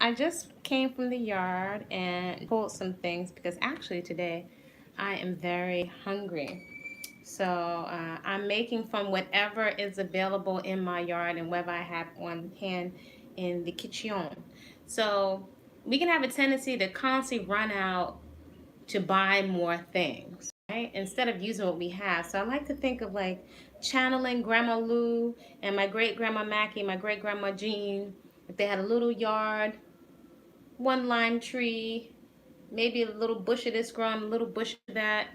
I just came from the yard and pulled some things because actually today I am very hungry. So I'm making from whatever is available in my yard and whatever I have on hand in the kitchen. So we can have a tendency to constantly run out to buy more things, right? Instead of using what we have. So I like to think of like channeling Grandma Lou and my great grandma Mackie, my great grandma Jean. If they had a little yard, one lime tree, maybe a little bush of this growing, a little bush of that.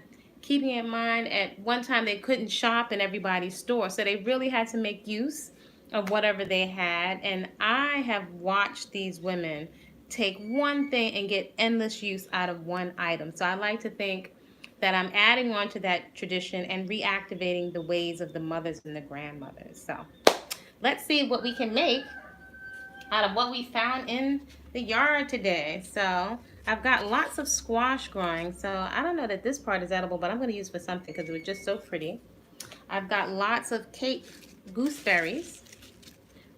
Keeping in mind, at one time they couldn't shop in everybody's store, so they really had to make use of whatever they had. And I have watched these women take one thing and get endless use out of one item. So I like to think that I'm adding on to that tradition and reactivating the ways of the mothers and the grandmothers. So let's see what we can make out of what we found in the yard today. So I've got lots of squash growing. So I don't know that this part is edible, but I'm going to use for something because it was just so pretty. I've got lots of Cape gooseberries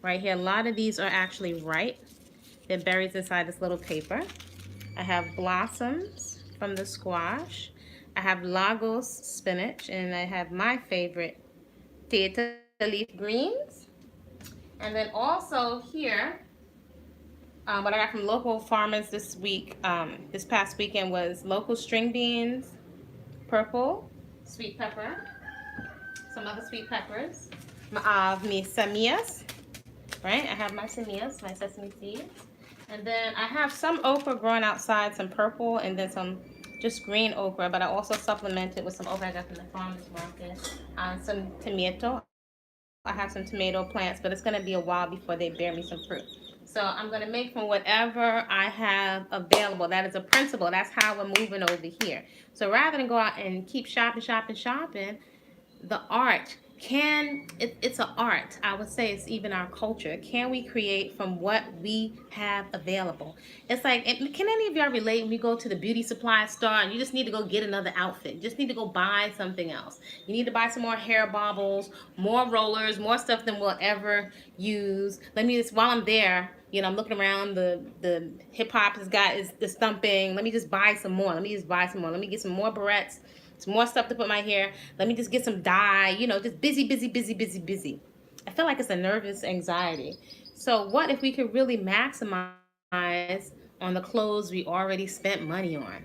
right here. A lot of these are actually ripe. They're berries inside this little paper. I have blossoms from the squash. I have Lagos spinach, and I have my favorite theater leaf greens. And then also here, what I got from local farmers this week, this past weekend, was local string beans, purple, sweet pepper, some other sweet peppers, me semias, right? I have my semias, my sesame seeds. And then I have some okra growing outside, some purple, and then some just green okra, but I also supplemented with some okra I got from the farmer's market. Some tomato. I have some tomato plants, but it's going to be a while before they bear me some fruit. So I'm going to make from whatever I have available. That is a principle. That's how we're moving over here. So rather than go out and keep shopping, the art it's an art. I would say it's even our culture. Can we create from what we have available? It's like, can any of y'all relate when you go to the beauty supply store and you just need to go get another outfit? You just need to go buy something else. You need to buy some more hair baubles, more rollers, more stuff than we'll ever use. Let me just, while I'm there, I'm looking around, the hip hop is thumping. Let me just buy some more. Let me get some more barrettes, some more stuff to put in my hair. Let me just get some dye, just busy. I feel like it's a nervous anxiety. So what if we could really maximize on the clothes we already spent money on?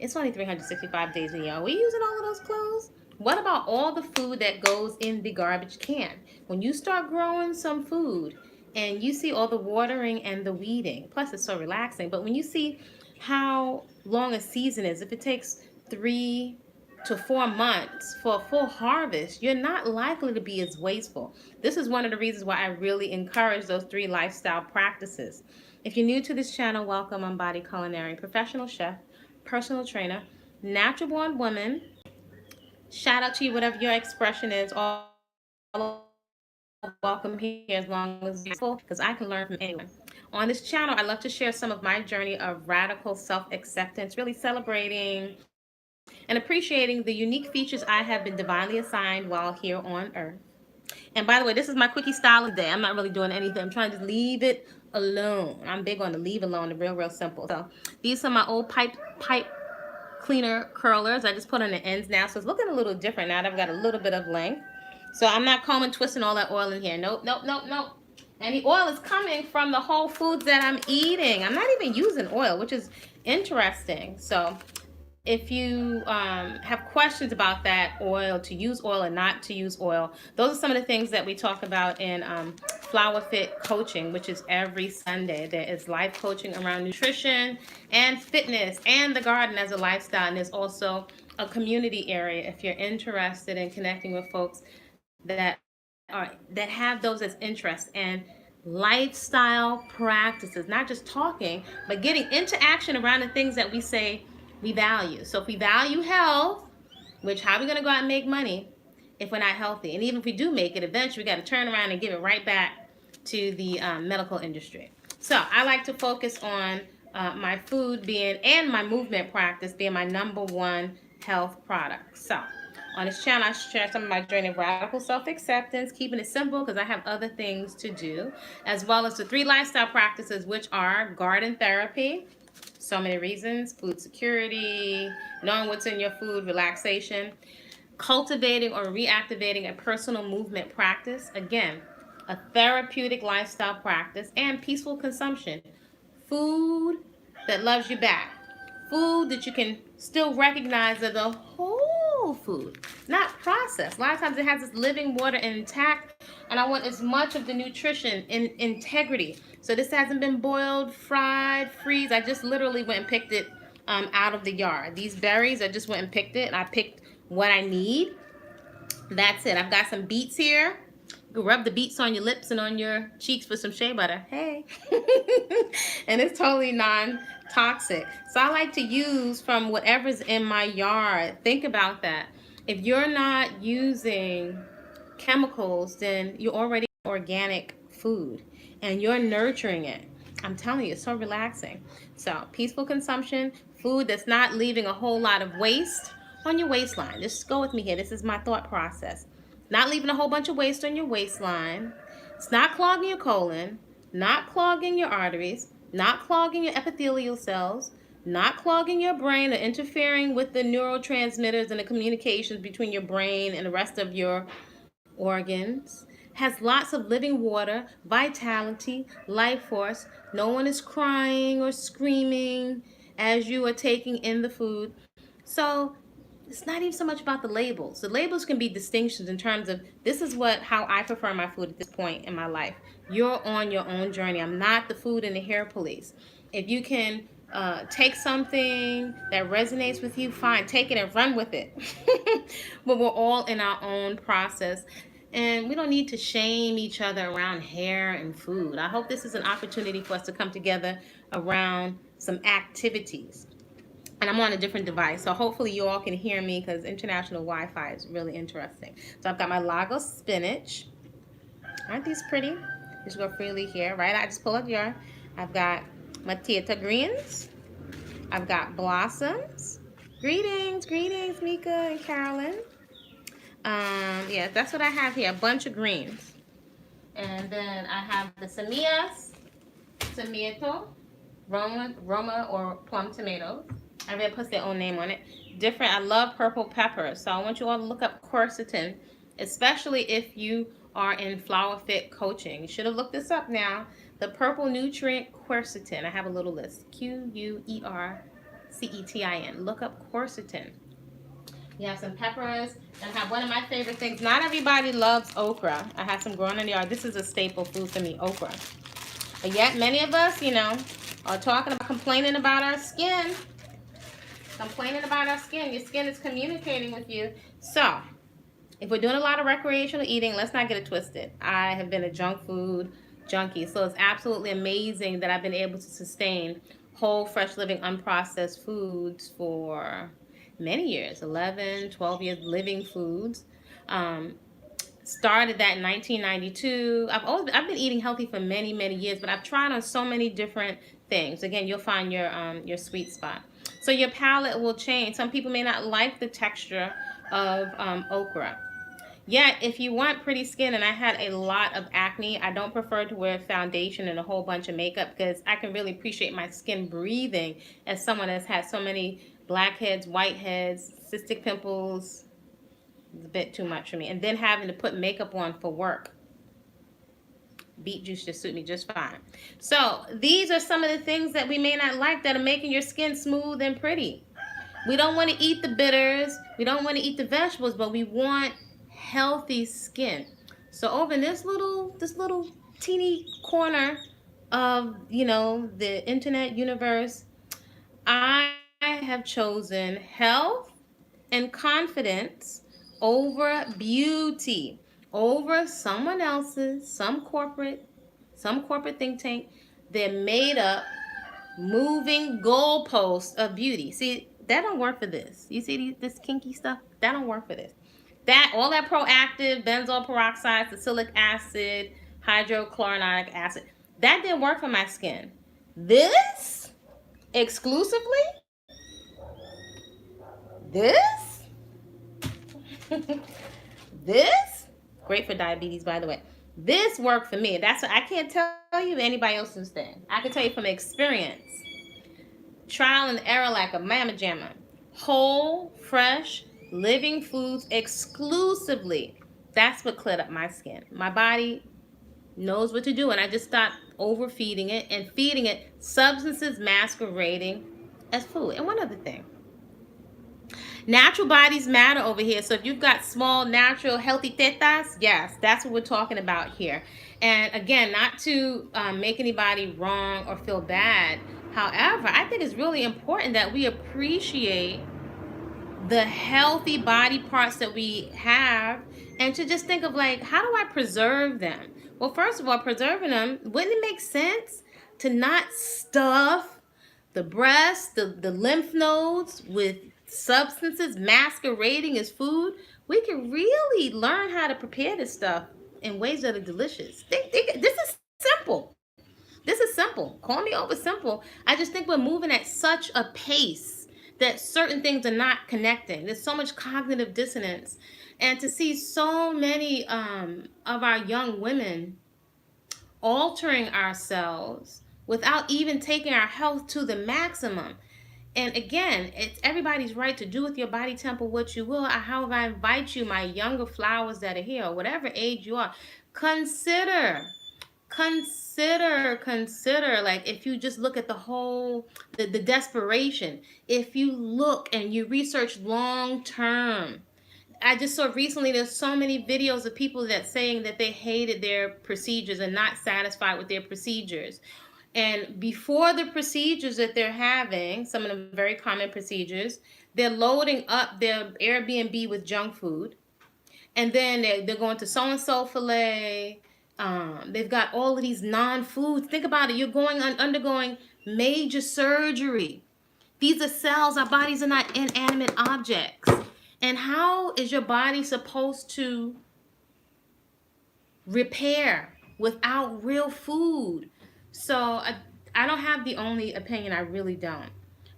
It's only 365 days a year. Are we using all of those clothes? What about all the food that goes in the garbage can? When you start growing some food and you see all the watering and the weeding, plus it's so relaxing, but when you see how long a season is, if it takes 3 to 4 months for a full harvest, you're not likely to be as wasteful. This is one of the reasons why I really encourage those 3 lifestyle practices. If you're new to this channel, welcome. I'm Body-Culinary, professional chef, personal trainer, natural born woman. Shout out to you, whatever your expression is. All welcome here as long as it's full, because I can learn from anyone. On this channel, I love to share some of my journey of radical self-acceptance, really celebrating and appreciating the unique features I have been divinely assigned while here on earth. And by the way, this is my quickie style of the day. I'm not really doing anything. I'm trying to just leave it alone. I'm big on the leave alone, the real simple. So these are my old pipe cleaner curlers. I just put on the ends now, so it's looking a little different now that I've got a little bit of length. So I'm not combing, twisting all that oil in here. Nope. And the oil is coming from the whole foods that I'm eating. I'm not even using oil, which is interesting. So if you have questions about that oil, to use oil and not to use oil, those are some of the things that we talk about in Flower Fit Coaching, which is every Sunday. There is life coaching around nutrition and fitness and the garden as a lifestyle. And there's also a community area if you're interested in connecting with folks that have those as interests and lifestyle practices, not just talking, but getting into action around the things that we say we value. So if we value health, which how are we going to go out and make money if we're not healthy? And even if we do make it, eventually we got to turn around and give it right back to the medical industry. So I like to focus on my food being, and my movement practice being my #1 health product. So On this channel, I share some of my journey of radical self-acceptance, keeping it simple because I have other things to do, as well as the 3 lifestyle practices, which are garden therapy, so many reasons, food security, knowing what's in your food, relaxation, cultivating or reactivating a personal movement practice, again, a therapeutic lifestyle practice, and peaceful consumption. Food that loves you back. Food that you can still recognize as a whole food, not processed. A lot of times it has this living water intact, and I want as much of the nutrition in integrity. So this hasn't been boiled, fried, freezed. I just literally went and picked it out of the yard. These berries, I just went and picked it, and I picked what I need. That's it. I've got some beets here. You can rub the beets on your lips and on your cheeks with some shea butter. Hey. And it's totally non-toxic. So I like to use from whatever's in my yard. Think about that. If you're not using chemicals, then you're already organic food and you're nurturing it. I'm telling you, it's so relaxing. So peaceful consumption, food that's not leaving a whole lot of waste on your waistline. Just go with me here. This is my thought process. Not leaving a whole bunch of waste on your waistline. It's not clogging your colon, not clogging your arteries, not clogging your epithelial cells, not clogging your brain or interfering with the neurotransmitters and the communications between your brain and the rest of your organs. Has lots of living water, vitality, life force. No one is crying or screaming as you are taking in the food. So it's not even so much about the labels. The labels can be distinctions in terms of this is how I prefer my food at this point in my life. You're on your own journey. I'm not the food and the hair police. If you can take something that resonates with you, fine, take it and run with it. But we're all in our own process. And we don't need to shame each other around hair and food. I hope this is an opportunity for us to come together around some activities. And I'm on a different device, so hopefully you all can hear me because international Wi-Fi is really interesting. So I've got my Lagos spinach. Aren't these pretty? Just go freely here, right? I just pull up your. I've got matita greens. I've got blossoms. Greetings, greetings, Mika and Carolyn. Yeah, that's what I have here, a bunch of greens. And then I have the semillas, tomato, Roma or plum tomatoes. Everybody puts their own name on it. Different. I love purple pepper. So I want you all to look up quercetin, especially if you are in Flower Fit coaching. You should have looked this up now. The purple nutrient quercetin. I have a little list. Quercetin. Look up quercetin. You have some peppers. And I have one of my favorite things. Not everybody loves okra. I have some growing in the yard. This is a staple food for me, okra. But yet many of us, are talking about complaining about our skin. Complaining about our skin. Your skin is communicating with you. So, if we're doing a lot of recreational eating, let's not get it twisted. I have been a junk food junkie. So, it's absolutely amazing that I've been able to sustain whole, fresh living, unprocessed foods for many years. 11, 12 years living foods. Started that in 1992. I've been eating healthy for many, many years, but I've tried on so many different things. Again, you'll find your sweet spot. So your palate will change. Some people may not like the texture of okra. Yet, if you want pretty skin, and I had a lot of acne, I don't prefer to wear foundation and a whole bunch of makeup because I can really appreciate my skin breathing as someone that's had so many blackheads, whiteheads, cystic pimples. It's a bit too much for me. And then having to put makeup on for work. Beet juice just suit me just fine. So these are some of the things that we may not like that are making your skin smooth and pretty. We don't want to eat the bitters. We don't want to eat the vegetables, but we want healthy skin. So over in this little teeny corner of, the internet universe, I have chosen health and confidence over beauty, over someone else's, some corporate think tank, they're made up moving goalposts of beauty. See, that don't work for this. You see this kinky stuff? That don't work for this. All that proactive, benzoyl peroxide, salicylic acid, hydrochloric acid, that didn't work for my skin. This, exclusively, this, This, great for diabetes, by the way. This worked for me. That's what I can't tell you anybody else's thing. I can tell you from experience. Trial and error like a mamma jamma. Whole, fresh, living foods exclusively. That's what cleared up my skin. My body knows what to do, and I just stopped overfeeding it and feeding it substances masquerading as food. And one other thing. Natural bodies matter over here. So if you've got small, natural, healthy tetas, yes, that's what we're talking about here. And again, not to make anybody wrong or feel bad. However, I think it's really important that we appreciate the healthy body parts that we have, and to just think of like, how do I preserve them? Well, first of all, preserving them, wouldn't it make sense to not stuff the breast, the lymph nodes with substances masquerading as food? We can really learn how to prepare this stuff in ways that are delicious. This is simple. This is simple. Call me over simple. I just think we're moving at such a pace that certain things are not connecting. There's so much cognitive dissonance. And to see so many of our young women altering ourselves without even taking our health to the maximum. And again, it's everybody's right to do with your body temple what you will. However, I invite you, my younger flowers that are here, or whatever age you are, consider, like, if you just look at the whole, the desperation, if you look and you research long term. I just saw recently, there's so many videos of people that saying that they hated their procedures and not satisfied with their procedures. And before the procedures that they're having, some of the very common procedures, they're loading up their Airbnb with junk food. And then they're going to so-and-so filet. They've got all of these non-foods. Think about it. You're undergoing major surgery. These are cells. Our bodies are not inanimate objects. And how is your body supposed to repair without real food? So I don't have the only opinion. I really don't.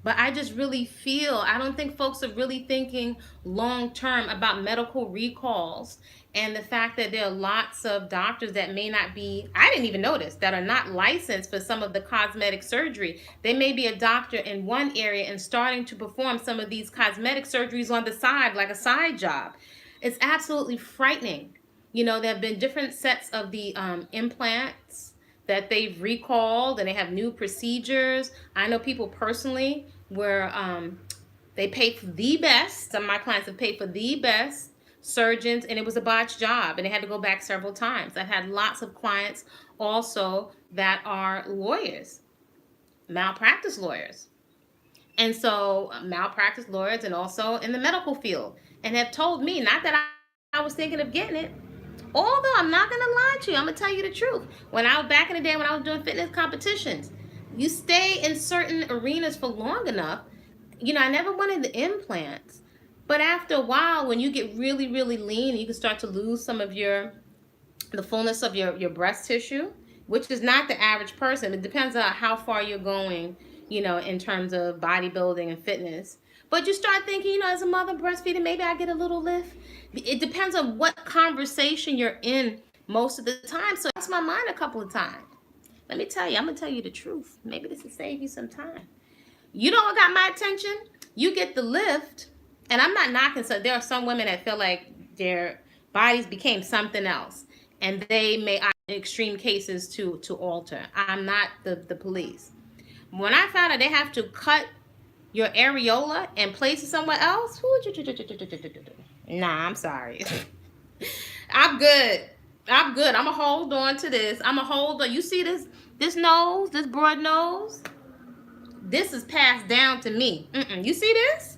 But I just really feel, I don't think folks are really thinking long term about medical recalls and the fact that there are lots of doctors that may not be, I didn't even notice, that are not licensed for some of the cosmetic surgery. They may be a doctor in one area and starting to perform some of these cosmetic surgeries on the side, like a side job. It's absolutely frightening. You know, there have been different sets of the implants that they've recalled, and they have new procedures. I know people personally where they paid for the best. Some of my clients have paid for the best surgeons, and it was a botched job, and they had to go back several times. I've had lots of clients also that are lawyers, malpractice lawyers. And so malpractice lawyers, and also in the medical field, and have told me, not that I was thinking of getting it, although I'm not gonna lie to you, I'm gonna tell you the truth. When I was back in the day when I was doing fitness competitions, you stay in certain arenas for long enough. You know, I never wanted the implants, but after a while, when you get really, really lean, you can start to lose some of the fullness of your breast tissue, which is not the average person. It depends on how far you're going, you know, in terms of bodybuilding and fitness. But you start thinking, you know, as a mother breastfeeding, maybe I get a little lift. It depends on what conversation you're in most of the time. So that's my mind a couple of times. Let me tell you, I'm going to tell you the truth. Maybe this will save you some time. You know what got my attention? You get the lift, and I'm not knocking. So there are some women that feel like their bodies became something else, and they may, in extreme cases, to alter. I'm not the police. When I found out they have to cut your areola and place it somewhere else, nah, I'm sorry. I'm good. I'm going to hold on to this. I'm going to hold on. You see this nose, this broad nose? This is passed down to me. You see this?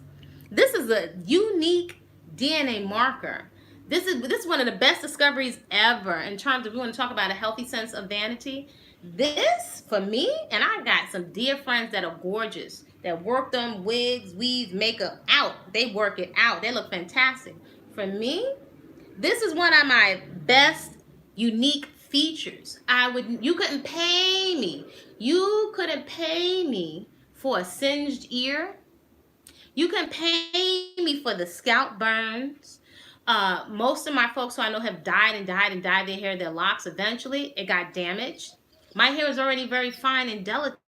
This is a unique DNA marker. This is one of the best discoveries ever in terms of, we want to talk about a healthy sense of vanity. This, for me, and I got some dear friends that are gorgeous, that work them wigs, weaves, makeup out. They work it out. They look fantastic. For me, this is one of my best unique features. You couldn't pay me. You couldn't pay me for a singed ear. You couldn't pay me for the scalp burns, Most of my folks who I know have died and died and dyed their hair, their locks. Eventually, it got damaged. My hair is already very fine and delicate.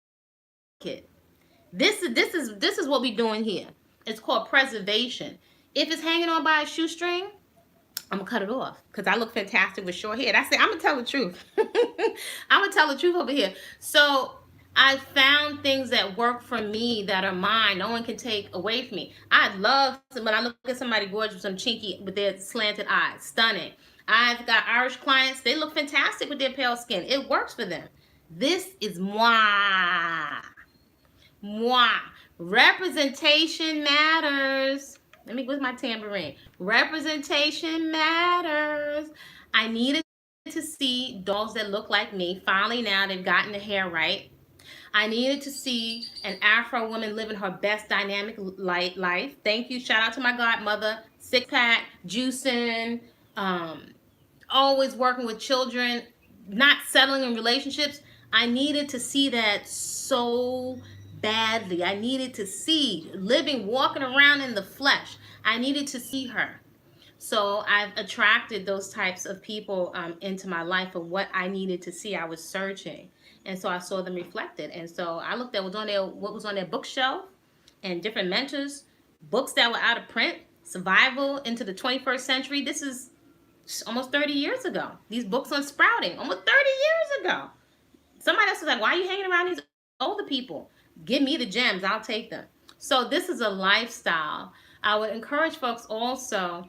This is what we're doing here. It's called preservation. If it's hanging on by a shoestring, I'm gonna cut it off because I look fantastic with short hair. That's it. I'm gonna tell the truth. I'm gonna tell the truth over here. So I found things that work for me that are mine. No one can take away from me. I love when I look at somebody gorgeous with some chinky with their slanted eyes. Stunning. I've got Irish clients. They look fantastic with their pale skin. It works for them. This is moi. Moi. Representation matters. Let me go with my tambourine. Representation matters. I needed to see dolls that look like me. Finally, now they've gotten the hair right. I needed to see an Afro woman living her best dynamic life. Thank you. Shout out to my godmother. Six pack, juicing, always working with children, not settling in relationships. I needed to see that so badly. I needed to see living, walking around in the flesh. I needed to see her. So I've attracted those types of people into my life of what I needed to see. I was searching, and so I saw them reflected. And so I looked at what was on their bookshelf, and different mentors, books that were out of print, survival into the 21st century. This is almost 30 years ago. These books on sprouting, almost 30 years ago. Somebody else was like, why are you hanging around these older people? Give me the gems, I'll take them. So this is a lifestyle. I would encourage folks also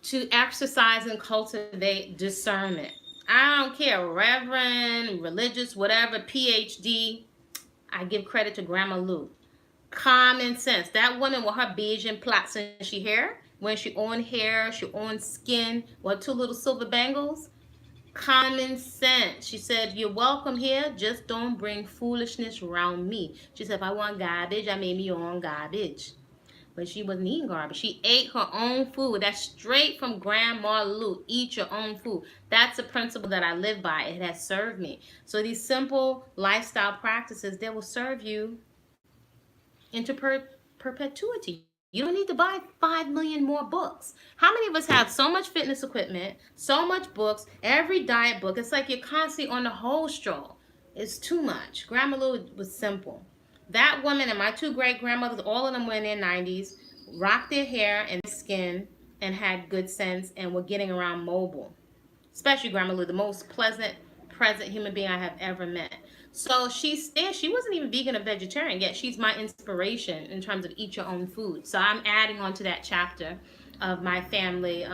to exercise and cultivate discernment. I don't care, reverend, religious, whatever, PhD. I give credit to Grandma Lou. Common sense. That woman with her beige and plaits in she hair, when she on hair, she on skin, with two little silver bangles. Common sense. She said, you're welcome here, just don't bring foolishness around me. She said, if I want garbage, I made me your own garbage. But she wasn't eating garbage. She ate her own food. That's straight from Grandma Lou. Eat your own food. That's a principle that I live by. It has served me. So these simple lifestyle practices, they will serve you into perpetuity. You don't need to buy 5 million more books. How many of us have so much fitness equipment, so much books, every diet book? It's like you're constantly on the whole stroll. It's too much. Grandma Lou was simple. That woman and my two great grandmothers, all of them were in their 90s, rocked their hair and skin and had good sense and were getting around mobile. Especially Grandma Lou, the most pleasant, present human being I have ever met. So she's there. She wasn't even vegan or vegetarian yet. She's my inspiration in terms of eat your own food. So I'm adding on to that chapter of my family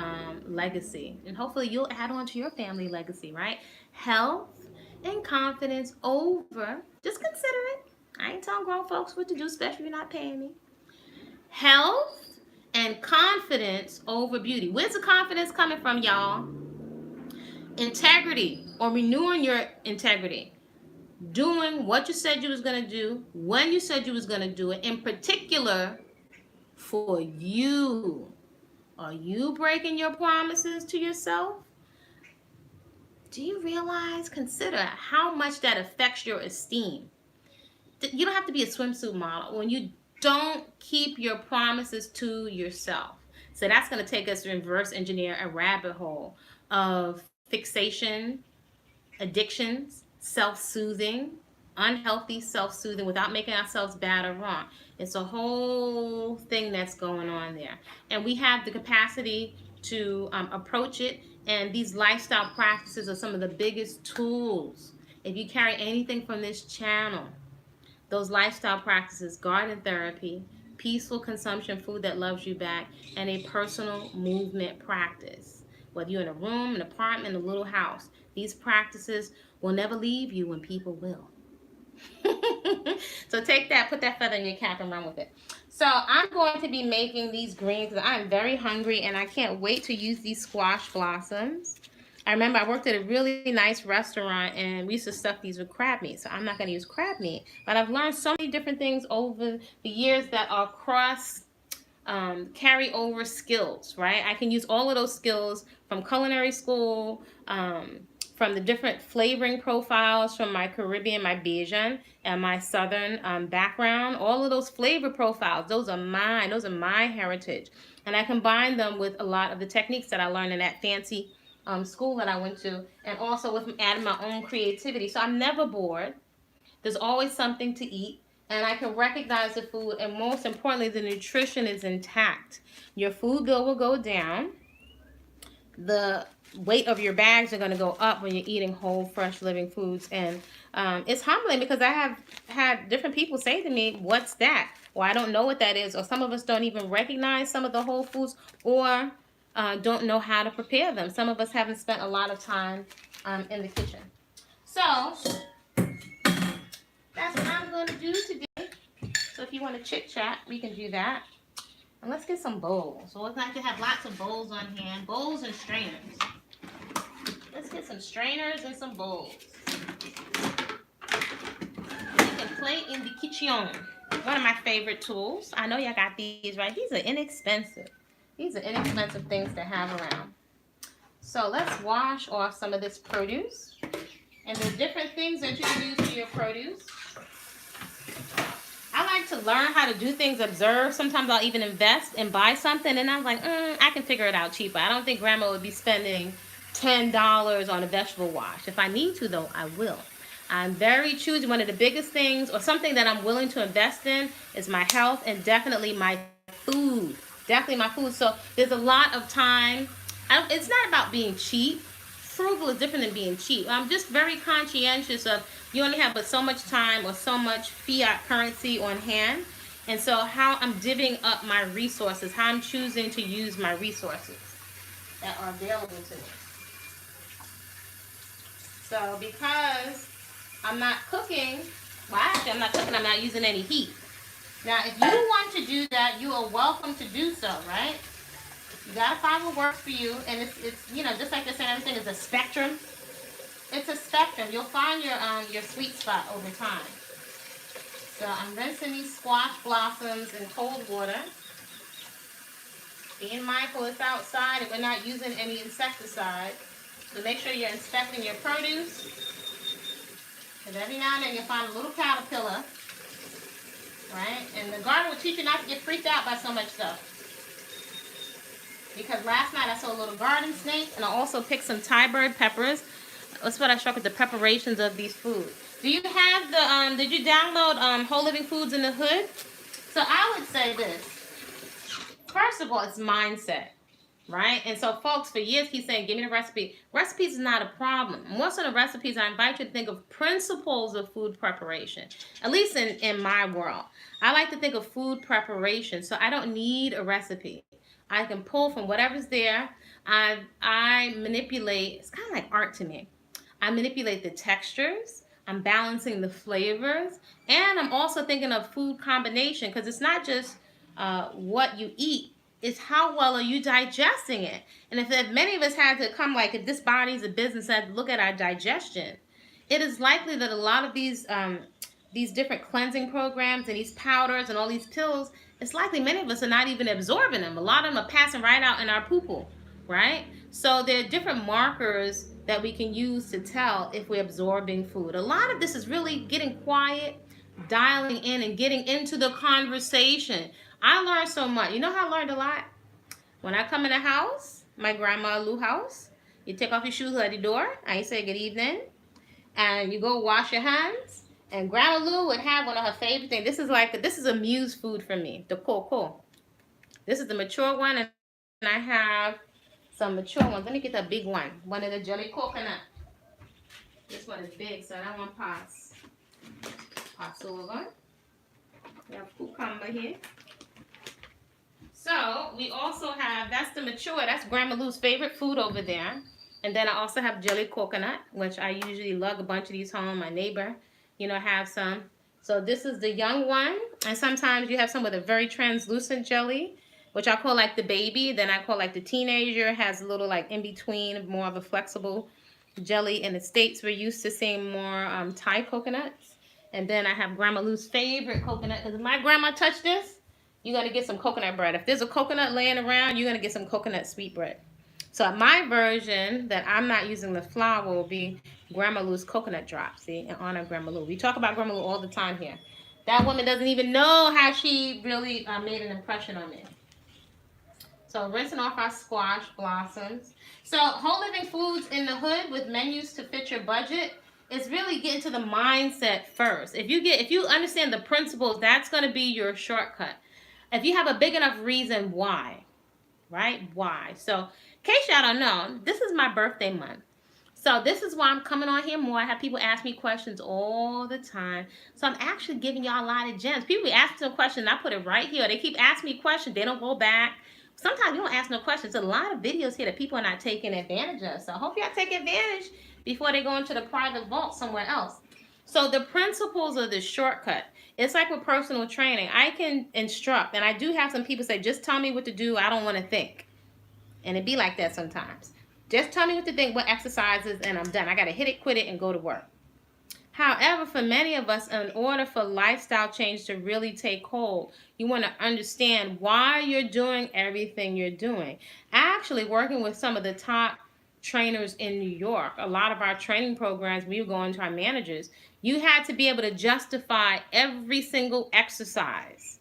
legacy. And hopefully you'll add on to your family legacy, right? Health and confidence over, just consider it. I ain't telling grown folks what to do, especially if you're not paying me. Health and confidence over beauty. Where's the confidence coming from, y'all? Integrity, or renewing your integrity. Doing what you said you was going to do, when you said you was going to do it, in particular for you. Are you breaking your promises to yourself? Do you realize, consider how much that affects your esteem? You don't have to be a swimsuit model when you don't keep your promises to yourself. So that's going to take us to reverse engineer a rabbit hole of fixation, addictions, self-soothing, unhealthy self-soothing without making ourselves bad or wrong. It's a whole thing that's going on there. And we have the capacity to approach it. And these lifestyle practices are some of the biggest tools. If you carry anything from this channel, those lifestyle practices, garden therapy, peaceful consumption, food that loves you back, and a personal movement practice. Whether you're in a room, an apartment, a little house, these practices will never leave you when people will. So take that, put that feather in your cap and run with it. So I'm going to be making these greens because I'm very hungry and I can't wait to use these squash blossoms. I remember I worked at a really nice restaurant and we used to stuff these with crab meat. So I'm not going to use crab meat. But I've learned so many different things over the years that are cross carry over skills, right? I can use all of those skills from culinary school, from the different flavoring profiles from my Caribbean, my Bajan, and my Southern background. All of those flavor profiles, those are mine. Those are my heritage. And I combine them with a lot of the techniques that I learned in that fancy school that I went to, and also with adding my own creativity. So I'm never bored. There's always something to eat, and I can recognize the food, and most importantly, the nutrition is intact. Your food bill will go down. The weight of your bags are going to go up when you're eating whole, fresh, living foods. And it's humbling because I have had different people say to me, what's that? Or I don't know what that is. Or some of us don't even recognize some of the whole foods, or don't know how to prepare them. Some of us haven't spent a lot of time in the kitchen. So that's what I'm going to do today. So if you want to chit chat, we can do that. And let's get some bowls. So we'd like to have lots of bowls on hand. Bowls and strainers. Let's get some strainers and some bowls. We can play in the kitchen. One of my favorite tools. I know y'all got these, right? These are inexpensive. These are inexpensive things to have around. So let's wash off some of this produce. And the different things that you can use for your produce. I like to learn how to do things, observe. Sometimes I'll even invest and buy something, and I'm like, I can figure it out cheaper. I don't think Grandma would be spending $10 on a vegetable wash. If I need to, though, I will. I'm very choosy. One of the biggest things, or something that I'm willing to invest in, is my health and definitely my food. Definitely my food. So there's a lot of time. It's not about being cheap. Frugal is different than being cheap. I'm just very conscientious of you only have but so much time or so much fiat currency on hand. And so how I'm divvying up my resources, how I'm choosing to use my resources that are available to me. So because I'm not cooking, well actually I'm not cooking, I'm not using any heat. Now if you want to do that, you are welcome to do so, right? You gotta find what works for you, and it's you know, just like they're saying, everything is a spectrum. It's a spectrum. You'll find your sweet spot over time. So I'm rinsing these squash blossoms in cold water. Being mindful it's outside and we're not using any insecticide. So make sure you're inspecting your produce. Because every now and then you'll find a little caterpillar, right? And the garden will teach you not to get freaked out by so much stuff. Because last night I saw a little garden snake, and I also picked some Thyroid peppers. That's what I struck with the preparations of these foods. Do you have the, did you download Whole Living Foods in the Hood? So I would say this. First of all, it's mindset, right? And so folks for years keep saying, give me the recipe. Recipes is not a problem. More so than recipes, I invite you to think of principles of food preparation. At least in my world. I like to think of food preparation, so I don't need a recipe. I can pull from whatever's there. I manipulate, it's kind of like art to me. I manipulate the textures. I'm balancing the flavors. And I'm also thinking of food combination, because it's not just what you eat. It's how well are you digesting it. And if many of us had to come, like if this body's a business, had to look at our digestion, it is likely that a lot of these different cleansing programs and these powders and all these pills, it's likely many of us are not even absorbing them. A lot of them are passing right out in our poo-poo, right? So there are different markers that we can use to tell if we're absorbing food. A lot of this is really getting quiet, dialing in, and getting into the conversation. I learned so much. You know how I learned a lot? When I come in the house, my grandma Lou house, you take off your shoes at the door, and you say good evening, and you go wash your hands. And Grandma Lou would have one of her favorite things. This is a muse food for me, the cocoa. This is the mature one, and I have some mature ones. Let me get the big one. One of the jelly coconut. This one is big, so that one pass over. We have cucumber here. So we also have, that's the mature, that's Grandma Lou's favorite food over there. And then I also have jelly coconut, which I usually lug a bunch of these home. My neighbor, have some. So this is the young one. And sometimes you have some with a very translucent jelly, which I call like the baby. Then I call like the teenager. It has a little like in between, more of a flexible jelly. In the States, we're used to seeing more Thai coconuts. And then I have Grandma Lou's favorite coconut. Because if my grandma touched this, you're going to get some coconut bread. If there's a coconut laying around, you're going to get some coconut sweet bread. So my version that I'm not using the flour will be Grandma Lou's coconut drops. See, in honor of Grandma Lou. We talk about Grandma Lou all the time here. That woman doesn't even know how she really made an impression on me. So rinsing off our squash blossoms. So whole living foods in the hood with menus to fit your budget is really getting to the mindset first. If you understand the principles, that's going to be your shortcut. If you have a big enough reason why, right? Why? So in case y'all don't know, this is my birthday month. So this is why I'm coming on here more. I have people ask me questions all the time. So I'm actually giving y'all a lot of gems. People be asking some questions, I put it right here. They keep asking me questions. They don't go back. Sometimes you don't ask no questions. There's a lot of videos here that people are not taking advantage of. So I hope y'all take advantage before they go into the private vault somewhere else. So the principles of this shortcut, it's like with personal training. I can instruct, and I do have some people say, just tell me what to do. I don't want to think. And it be like that sometimes. Just tell me what to think, what exercises, and I'm done. I got to hit it, quit it, and go to work. However, for many of us, in order for lifestyle change to really take hold, you want to understand why you're doing everything you're doing. Actually, working with some of the top trainers in New York, a lot of our training programs, we were going to our managers, you had to be able to justify every single exercise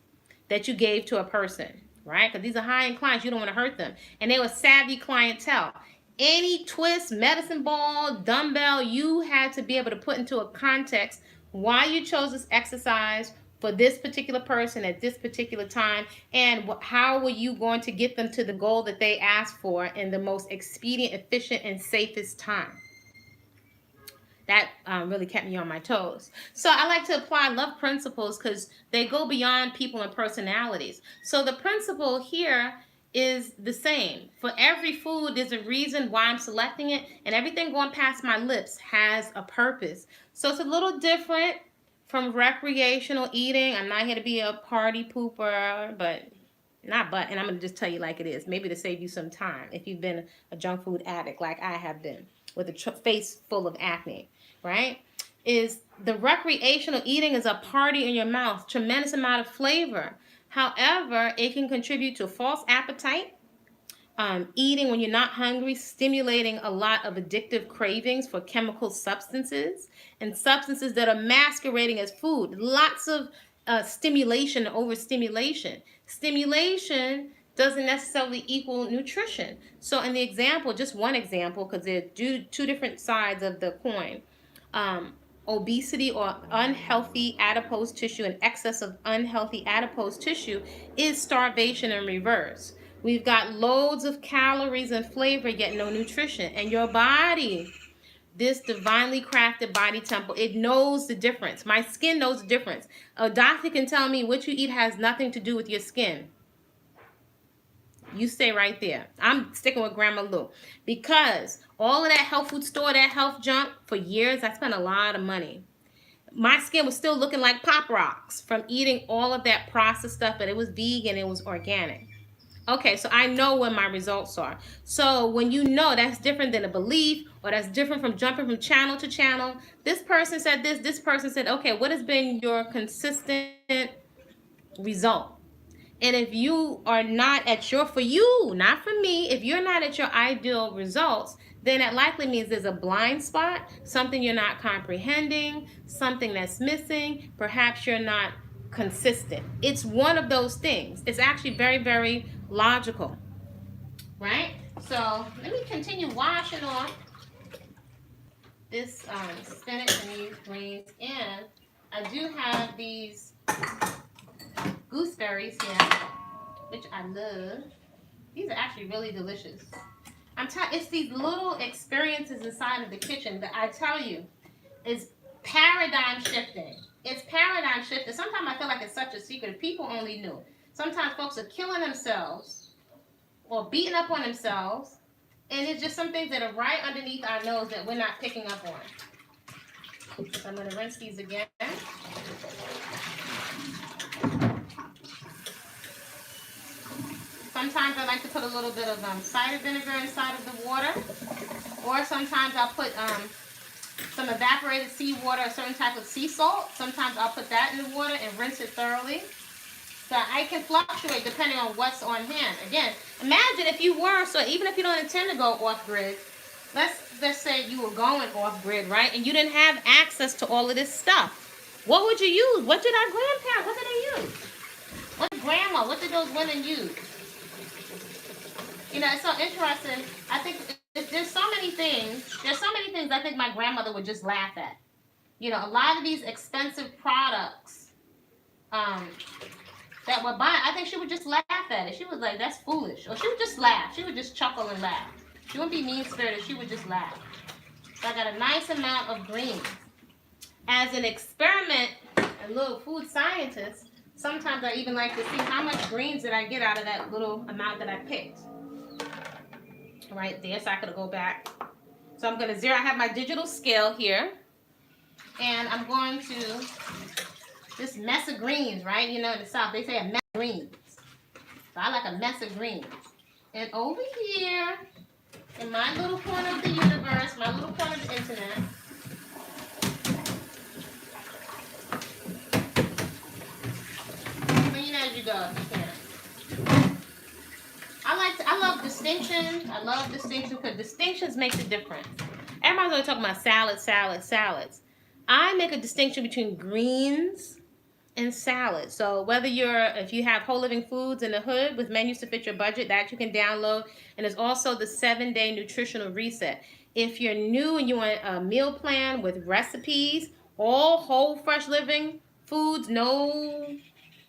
that you gave to a person, right? Because these are high-end clients, you don't want to hurt them. And they were savvy clientele. Any twist, medicine ball, dumbbell, you had to be able to put into a context why you chose this exercise for this particular person at this particular time, and how were you going to get them to the goal that they asked for in the most expedient, efficient, and safest time. That really kept me on my toes. So I like to apply love principles because they go beyond people and personalities. So the principle here is the same. For every food, there's a reason why I'm selecting it, and everything going past my lips has a purpose. So it's a little different from recreational eating. I'm not here to be a party pooper, and I'm going to just tell you like it is, maybe to save you some time if you've been a junk food addict like I have been, with a face full of acne, right? Is the recreational eating is a party in your mouth, tremendous amount of flavor. However, it can contribute to false appetite, eating when you're not hungry, stimulating a lot of addictive cravings for chemical substances and substances that are masquerading as food. Lots of stimulation, overstimulation. Stimulation doesn't necessarily equal nutrition. So in the example, just one example, because they're two different sides of the coin. Obesity or unhealthy adipose tissue, and excess of unhealthy adipose tissue is starvation in reverse. We've got loads of calories and flavor, yet no nutrition. And your body, this divinely crafted body temple, it knows the difference. My skin knows the difference. A doctor can tell me what you eat has nothing to do with your skin. You stay right there. I'm sticking with Grandma Lou, because all of that health food store, that health junk, for years, I spent a lot of money. My skin was still looking like Pop Rocks from eating all of that processed stuff, but it was vegan, it was organic. Okay, so I know what my results are. So when you know, that's different than a belief, or that's different from jumping from channel to channel. This person said this person said, okay, what has been your consistent result? And if you are not at your, for you, not for me, if you're not at your ideal results, then that likely means there's a blind spot, something you're not comprehending, something that's missing. Perhaps you're not consistent. It's one of those things. It's actually very, very logical, right? So let me continue washing off this spinach and these greens. And I do have these gooseberries here, which I love. These are actually really delicious. It's these little experiences inside of the kitchen that I tell you is paradigm shifting. It's paradigm shifting. Sometimes I feel like it's such a secret if people only knew. Sometimes folks are killing themselves or beating up on themselves, and it's just some things that are right underneath our nose that we're not picking up on. So I'm going to rinse these again. Sometimes I like to put a little bit of cider vinegar inside of the water, or sometimes I'll put some evaporated seawater, a certain type of sea salt. Sometimes I'll put that in the water and rinse it thoroughly. So I can fluctuate depending on what's on hand. Again, imagine if you were, so even if you don't intend to go off grid, let's say you were going off grid, right? And you didn't have access to all of this stuff. What would you use? What did our grandparents, what did they use? What did grandma, what did those women use? You know, it's so interesting. I think there's so many things I think my grandmother would just laugh at. You know, a lot of these expensive products that we're buying, I think she would just laugh at it. She was like, that's foolish. Or she would just laugh. She would just chuckle and laugh. She wouldn't be mean-spirited. She would just laugh. So I got a nice amount of greens. As an experiment, a little food scientist, sometimes I even like to see how much greens did I get out of that little amount that I picked. Right there, so I could go back. So I'm going to zero. I have my digital scale here. And I'm going to, this mess of greens, right? You know, in the South, they say a mess of greens. So I like a mess of greens. And over here, in my little corner of the universe, my little corner of the internet, clean as you go if you can. I love distinctions. I love distinctions because distinctions make the difference. Everybody's always talking about salads. I make a distinction between greens and salad. So whether if you have Whole Living Foods in the hood with menus to fit your budget, that you can download. And there's also the 7-day Nutritional Reset. If you're new and you want a meal plan with recipes, all whole fresh living foods, no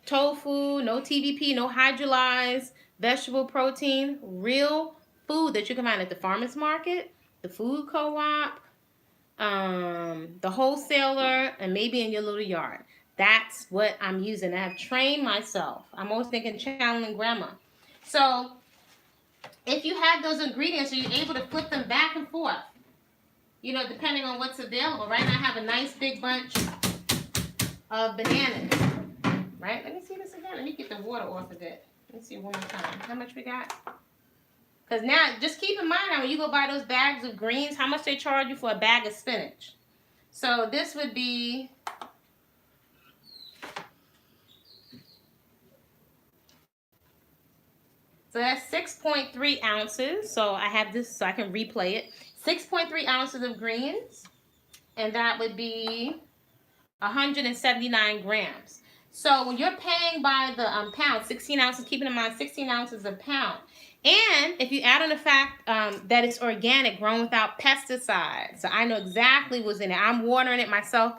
tofu, no TVP, no hydrolyzed vegetable protein, real food that you can find at the farmer's market, the food co-op, the wholesaler, and maybe in your little yard. That's what I'm using. I have trained myself. I'm always thinking channeling grandma. So if you have those ingredients, are you able to flip them back and forth? You know, depending on what's available. Right now I have a nice big bunch of bananas. Right? Let me see this again. Let me get the water off of it. Let me see one more time. How much we got? Because now, just keep in mind now, when you go buy those bags of greens, how much they charge you for a bag of spinach. So this would be, so that's 6.3 ounces. So I have this so I can replay it. 6.3 ounces of greens. And that would be 179 grams. So when you're paying by the pound, 16 ounces, keeping in mind 16 ounces a pound. And if you add on the fact that it's organic, grown without pesticides, so I know exactly what's in it. I'm watering it myself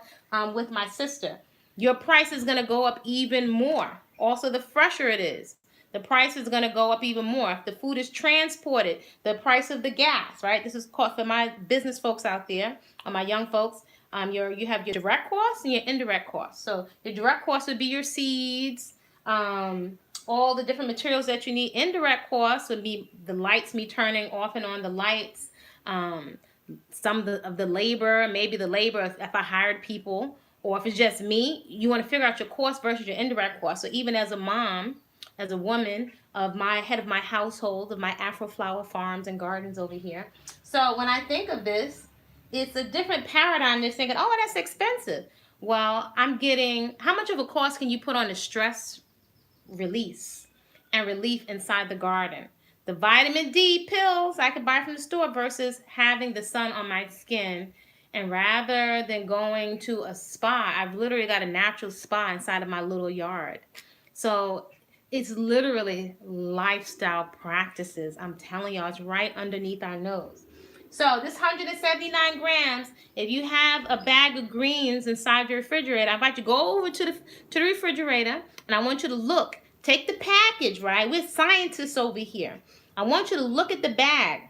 with my sister. Your price is going to go up even more. Also, the fresher it is, the price is going to go up even more. If the food is transported, the price of the gas, right? This is for my business folks out there, or my young folks. You have your direct costs and your indirect costs. So your direct costs would be your seeds, all the different materials that you need. Indirect costs would be the lights, me turning off and on the lights, some of the labor, maybe the labor if I hired people, or if it's just me. You want to figure out your cost versus your indirect cost. So even as a mom, as a woman of my head of my household, of my Afro flower farms and gardens over here. So when I think of this, it's a different paradigm than thinking, oh, that's expensive. Well, I'm getting, how much of a cost can you put on the stress release and relief inside the garden? The vitamin D pills I could buy from the store versus having the sun on my skin. And rather than going to a spa, I've literally got a natural spa inside of my little yard. So it's literally lifestyle practices. I'm telling y'all, it's right underneath our nose. So this 179 grams, if you have a bag of greens inside your refrigerator, I invite you to go over to the refrigerator, and I want you to look. Take the package, right? We're scientists over here. I want you to look at the bag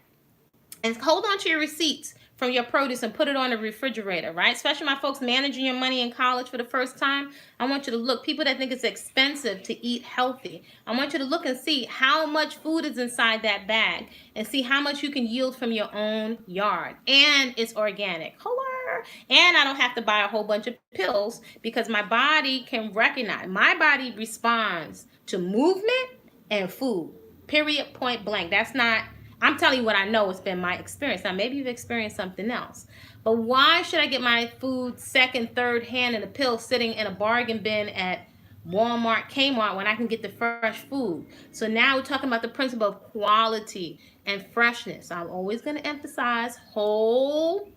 and hold on to your receipts from your produce and put it on the refrigerator, right? Especially my folks managing your money in college for the first time. I want you to look. People that think it's expensive to eat healthy. I want you to look and see how much food is inside that bag and see how much you can yield from your own yard. And it's organic. Hello. And I don't have to buy a whole bunch of pills because my body can recognize. My body responds to movement and food. Period, point blank. That's not, I'm telling you what I know. It's been my experience. Now, maybe you've experienced something else. But why should I get my food second, third hand in a pill sitting in a bargain bin at Walmart, Kmart, when I can get the fresh food. So now we're talking about the principle of quality and freshness. I'm always going to emphasize whole,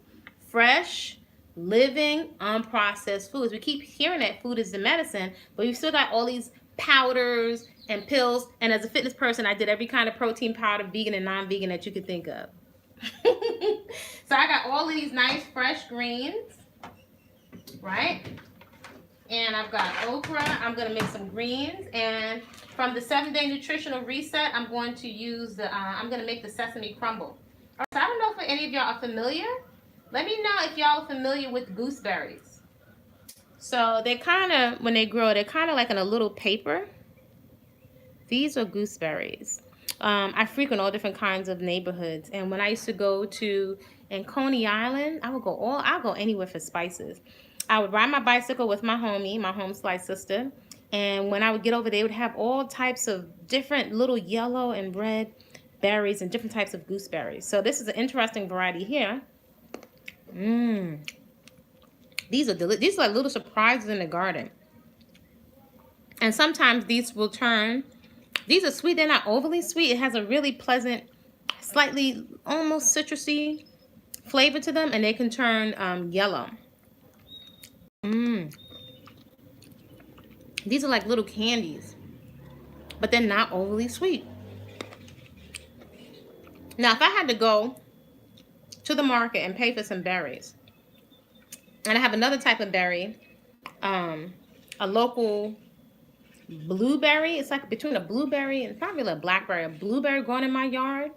fresh, living, unprocessed foods. We keep hearing that food is the medicine, but we've still got all these powders and pills. And as a fitness person, I did every kind of protein powder, vegan and non-vegan, that you could think of. So I got all of these nice fresh greens, right? And I've got okra. I'm going to make some greens. And from the 7-Day Nutritional Reset, I'm going to use I'm going to make the Sesame Crumble. So I don't know if any of y'all are familiar. Let me know if y'all are familiar with gooseberries. So they kind of, when they grow, they're kind of like in a little paper. These are gooseberries. I frequent all different kinds of neighborhoods, and when I used to go in Coney Island, I'll go anywhere for spices. I would ride my bicycle with my homie, my home slice sister, and when I would get over, they would have all types of different little yellow and red berries and different types of gooseberries. So this is an interesting variety here. These are delicious. These are like little surprises in the garden. And sometimes these will turn. These are sweet. They're not overly sweet. It has a really pleasant, slightly almost citrusy flavor to them, and they can turn yellow. These are like little candies, but they're not overly sweet. Now, if I had to go to the market and pay for some berries, and I have another type of berry, a local blueberry. It's like between a blueberry and probably a blackberry. A blueberry growing in my yard.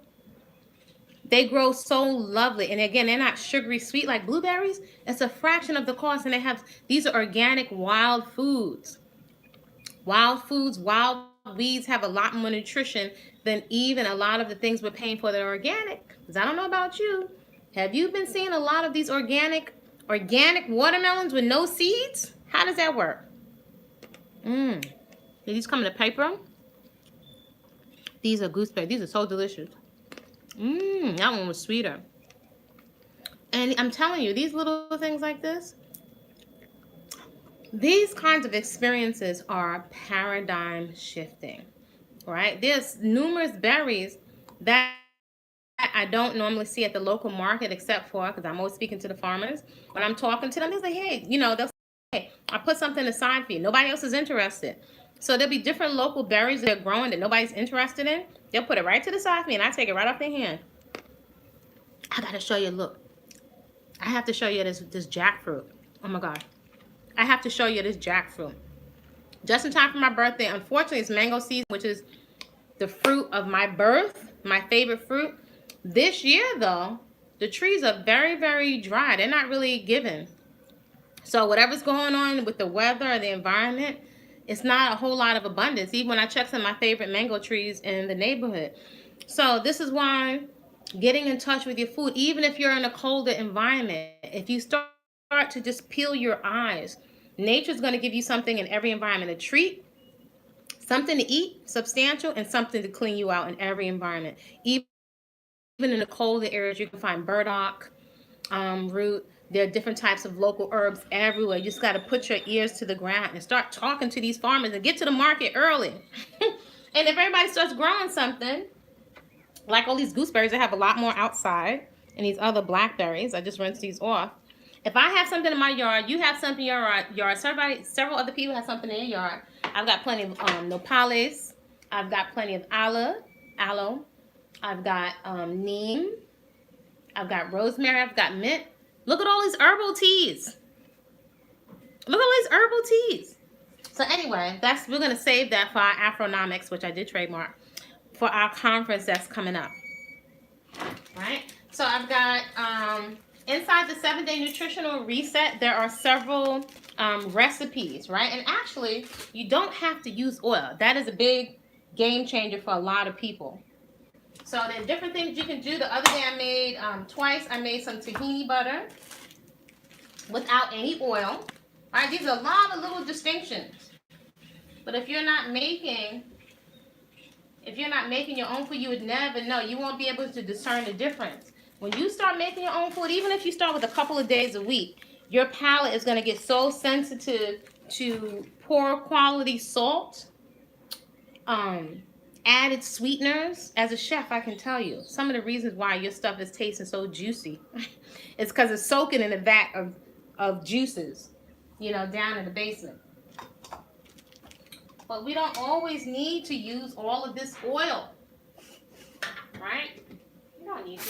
They grow so lovely. And again, they're not sugary sweet like blueberries. It's a fraction of the cost. And these are organic wild foods. Wild foods, wild weeds have a lot more nutrition than even a lot of the things we're paying for that are organic. Because I don't know about you. Have you been seeing a lot of these organic watermelons with no seeds? How does that work? These come in a paper. These are gooseberries. These are so delicious. That one was sweeter. And I'm telling you, these little things like this, these kinds of experiences are paradigm shifting, right? There's numerous berries that I don't normally see at the local market, except for, because I'm always speaking to the farmers. When I'm talking to them, they'll say, hey, they'll say, hey, I put something aside for you. Nobody else is interested. So there'll be different local berries that are growing that nobody's interested in. They'll put it right to the side for me, and I take it right off their hand. I gotta show you, look. I have to show you this jackfruit. Oh my God. I have to show you this jackfruit. Just in time for my birthday. Unfortunately, it's mango season, which is the fruit of my birth, my favorite fruit. This year, though, the trees are very, very dry. They're not really giving. So whatever's going on with the weather or the environment, it's not a whole lot of abundance, even when I check some of my favorite mango trees in the neighborhood. So this is why getting in touch with your food, even if you're in a colder environment, if you start to just peel your eyes, nature's going to give you something in every environment, a treat, something to eat, substantial, and something to clean you out in every environment. Even in the colder areas, you can find burdock root. There are different types of local herbs everywhere. You just got to put your ears to the ground and start talking to these farmers and get to the market early. And if everybody starts growing something, like all these gooseberries, I have a lot more outside, and these other blackberries, I just rinsed these off. If I have something in my yard, you have something in your yard, several other people have something in their yard. I've got plenty of nopales. I've got plenty of aloe. I've got neem. I've got rosemary. I've got mint. Look at all these herbal teas. Look at all these herbal teas. So anyway, we're going to save that for our Afronomics, which I did trademark, for our conference that's coming up. Right? So I've got, inside the 7-Day Nutritional Reset, there are several recipes, right? And actually, you don't have to use oil. That is a big game changer for a lot of people. So there are different things you can do. The other day I made, I made some tahini butter without any oil. Right? These are a lot of little distinctions. But if you're not making your own food, you would never know. You won't be able to discern the difference. When you start making your own food, even if you start with a couple of days a week, your palate is going to get so sensitive to poor quality salt, added sweeteners. As a chef, I can tell you some of the reasons why your stuff is tasting so juicy. It's because it's soaking in a vat of juices, you know, down in the basement. But we don't always need to use all of this oil, right? You don't need to.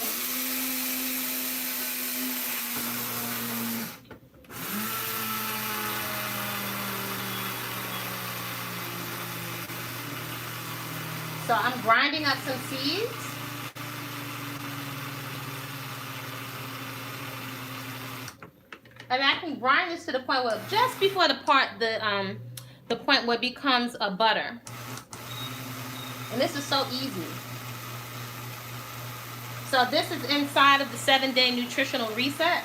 So I'm grinding up some seeds. And I can grind this to the point where just before the point where it becomes a butter. And this is so easy. So this is inside of the 7-day nutritional reset.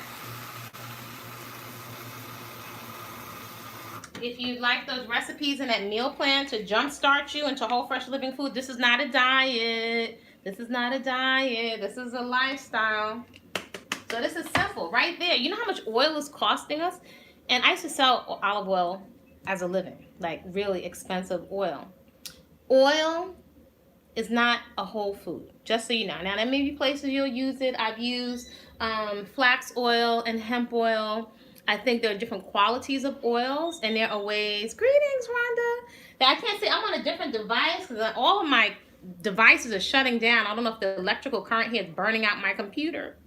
If you like those recipes and that meal plan to jumpstart you into whole fresh living food, this is not a diet. This is not a diet. This is a lifestyle. So this is simple right there. You know how much oil is costing us? And I used to sell olive oil as a living, like really expensive oil. Oil is not a whole food, just so you know. Now, there may be places you'll use it. I've used flax oil and hemp oil. I think there are different qualities of oils, and there are ways. Greetings, Rhonda. That I can't say I'm on a different device because all of my devices are shutting down. I don't know if the electrical current here is burning out my computer.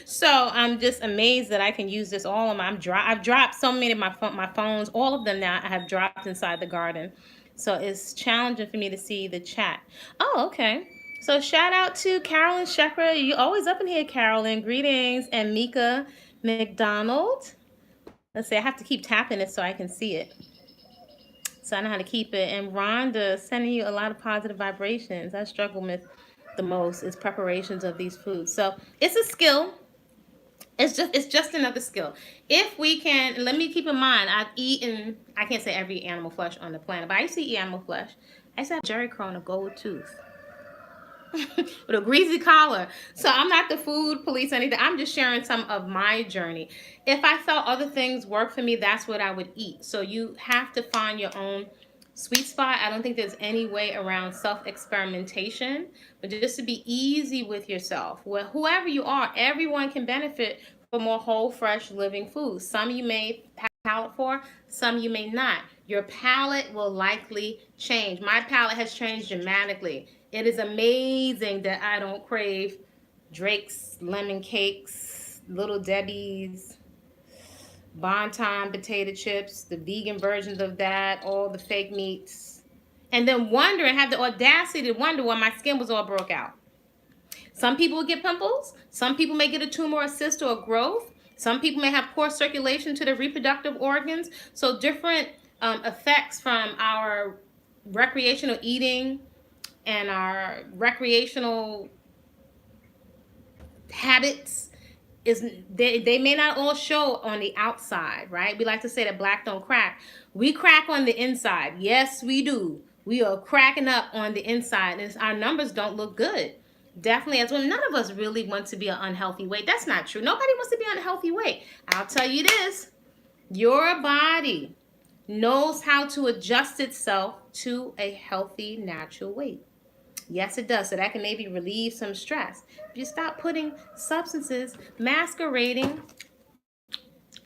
So I'm just amazed that I can use this all of my. I've dropped so many of my phones. All of them now I have dropped inside the garden. So it's challenging for me to see the chat. Oh, okay. So shout out to Carolyn Shepherd. You always up in here, Carolyn. Greetings. And Mika McDonald. Let's see, I have to keep tapping it so I can see it. So I know how to keep it. And Rhonda, sending you a lot of positive vibrations. I struggle with the most is preparations of these foods. So it's a skill. It's just another skill. If we can, let me keep in mind, I've eaten, I can't say every animal flesh on the planet, but I used to eat animal flesh. I used to have Jerry Crow and a gold tooth with a greasy collar. So I'm not the food police or anything. I'm just sharing some of my journey. If I felt other things work for me, that's what I would eat. So you have to find your own sweet spot. I don't think there's any way around self-experimentation, but just to be easy with yourself. Well, whoever you are, everyone can benefit from more whole, fresh, living foods. Some you may have a palate for, some you may not. Your palate will likely change. My palate has changed dramatically. It is amazing that I don't crave Drake's lemon cakes, Little Debbie's, Bonton potato chips, the vegan versions of that, all the fake meats, and then wonder and have the audacity to wonder why my skin was all broke out. Some people get pimples. Some people may get a tumor or cyst or a growth. Some people may have poor circulation to their reproductive organs. So different effects from our recreational eating and our recreational habits is they may not all show on the outside, right? We like to say that black don't crack. We crack on the inside. Yes, we do. We are cracking up on the inside, and our numbers don't look good. Definitely, as well, none of us really want to be an unhealthy weight. That's not true. Nobody wants to be an unhealthy weight. I'll tell you this. Your body knows how to adjust itself to a healthy, natural weight. Yes, it does. So that can maybe relieve some stress. If you stop putting substances masquerading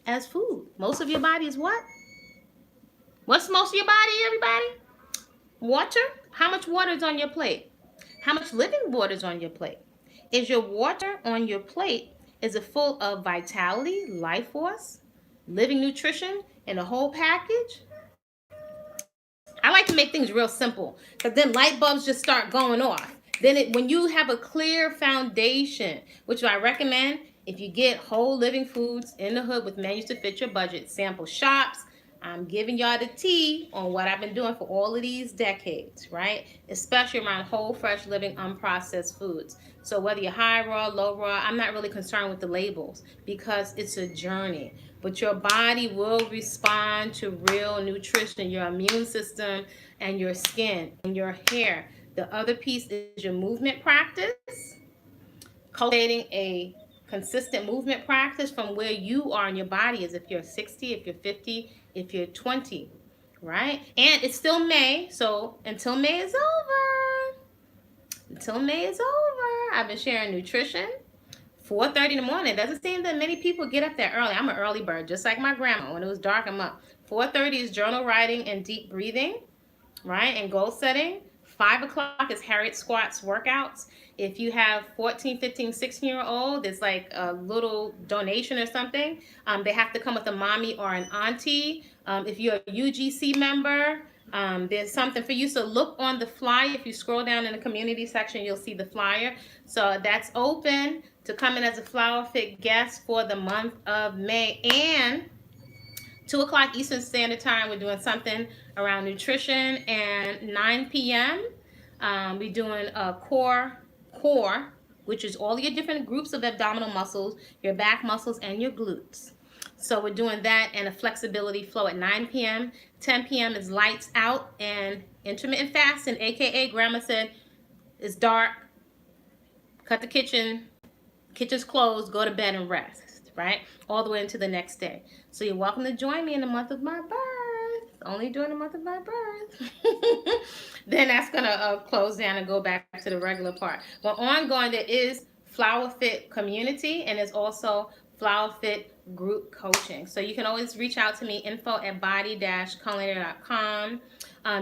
as food. Most of your body is what? What's most of your body, everybody? Water? How much water is on your plate? How much living water is on your plate? Is your water on your plate, is it full of vitality, life force, living nutrition, and the whole package? I like to make things real simple because then light bulbs just start going off. Then when you have a clear foundation, which I recommend, if you get whole living foods in the hood with menus to fit your budget, sample shops. I'm giving y'all the tea on what I've been doing for all of these decades, right? Especially around whole, fresh, living, unprocessed foods. So whether you're high raw, low raw, I'm not really concerned with the labels because it's a journey. But your body will respond to real nutrition, your immune system and your skin and your hair. The other piece is your movement practice, cultivating a consistent movement practice from where you are in your body, as if you're 60, if you're 50, if you're 20. right? And it's still May, so until May is over, I've been sharing nutrition. 4:30 in the morning. It doesn't seem that many people get up that early. I'm an early bird, just like my grandma. When it was dark, I'm up. 4:30 is journal writing and deep breathing, right? And goal setting. 5 o'clock is Harriet Squats workouts. If you have 14, 15, 16-year-old, it's like a little donation or something. They have to come with a mommy or an auntie. If you're a UGC member, there's something for you. So look on the flyer. If you scroll down in the community section, you'll see the flyer. So that's open to come in as a Flower Fit guest for the month of May. And 2 o'clock Eastern Standard Time, we're doing something around nutrition. And 9 p.m., we're doing a core, which is all your different groups of abdominal muscles, your back muscles, and your glutes. So we're doing that and a flexibility flow at 9 p.m. 10 p.m. is lights out and intermittent fasting, aka Grandma said it's dark, cut the kitchen's closed, go to bed and rest, right? All the way into the next day. So you're welcome to join me in the month of my birth. Only during the month of my birth. Then that's gonna close down and go back to the regular part. But ongoing, there is Flower Fit community, and there's also Flower Fit group coaching. So you can always reach out to me, info@body-culinary.com.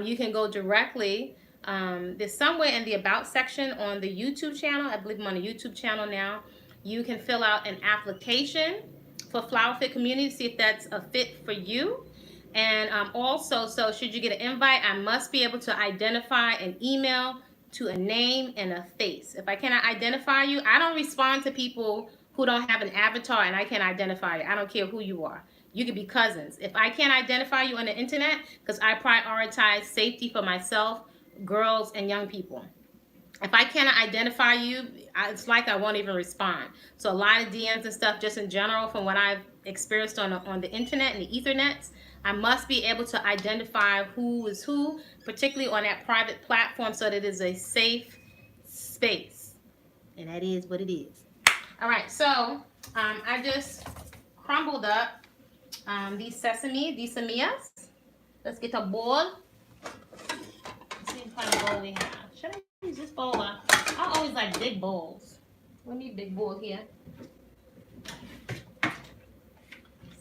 You can go directly. There's somewhere in the About section on the YouTube channel. I believe I'm on the YouTube channel now. You can fill out an application for Flower Fit community, see if that's a fit for you. And also, so should you get an invite, I must be able to identify an email to a name and a face. If I cannot identify you, I don't respond to people who don't have an avatar and I can't identify you. I don't care who you are. You could be cousins. If I can't identify you on the internet, because I prioritize safety for myself, girls, and young people. If I cannot identify you, it's like I won't even respond. So a lot of DMs and stuff, just in general, from what I've experienced on the internet and the ethernets, I must be able to identify who is who, particularly on that private platform, so that it is a safe space. And that is what it is. All right, so I just crumbled up these semillas. Let's get a bowl. Let's see what kind of bowl we have. Should I use this bowl? I always like big bowls. We need a big bowl here.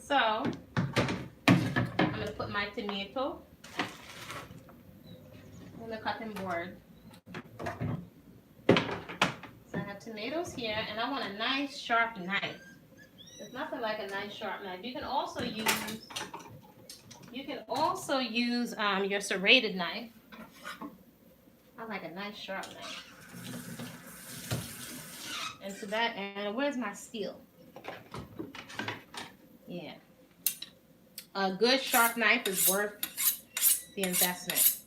So I'm gonna put my tomato on the cutting board. So I have tomatoes here, and I want a nice sharp knife. There's nothing like a nice sharp knife. You can also use your serrated knife. I like a nice sharp knife. And to that end, where's my steel? Yeah. A good sharp knife is worth the investment.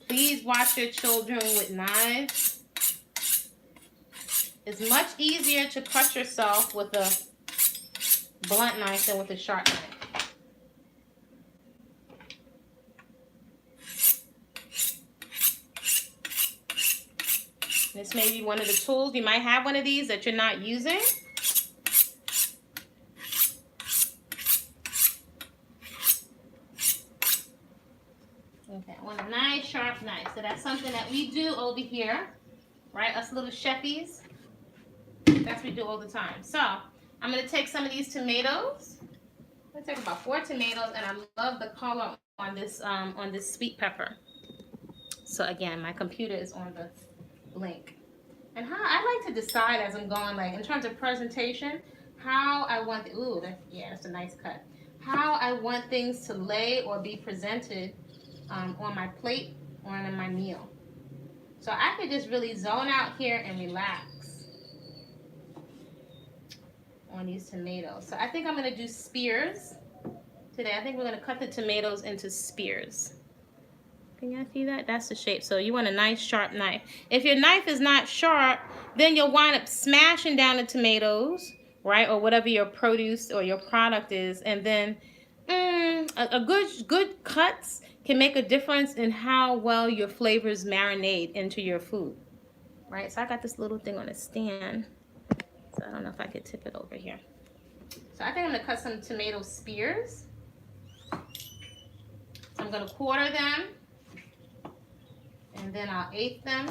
Please watch your children with knives. It's much easier to cut yourself with a blunt knife than with a sharp knife. This may be one of the tools. You might have one of these that you're not using. Okay, I want a nice sharp knife. So that's something that we do over here, right? Us little chefies. That's what we do all the time. So I'm going to take some of these tomatoes. I'm going to take about 4 tomatoes, and I love the color on this sweet pepper. So again, my computer is on the blink. And how I like to decide as I'm going, like in terms of presentation, how I want that's a nice cut. How I want things to lay or be presented on my plate or on my meal. So I could just really zone out here and relax on these tomatoes. So I think I'm going to do spears today. I think we're going to cut the tomatoes into spears. Can you see that? That's the shape. So you want a nice sharp knife. If your knife is not sharp, then you'll wind up smashing down the tomatoes, right? Or whatever your produce or your product is. And then a good cuts can make a difference in how well your flavors marinate into your food, right? So I got this little thing on a stand. So I don't know if I could tip it over here. So I think I'm going to cut some tomato spears. I'm going to quarter them, and then I'll eighth them.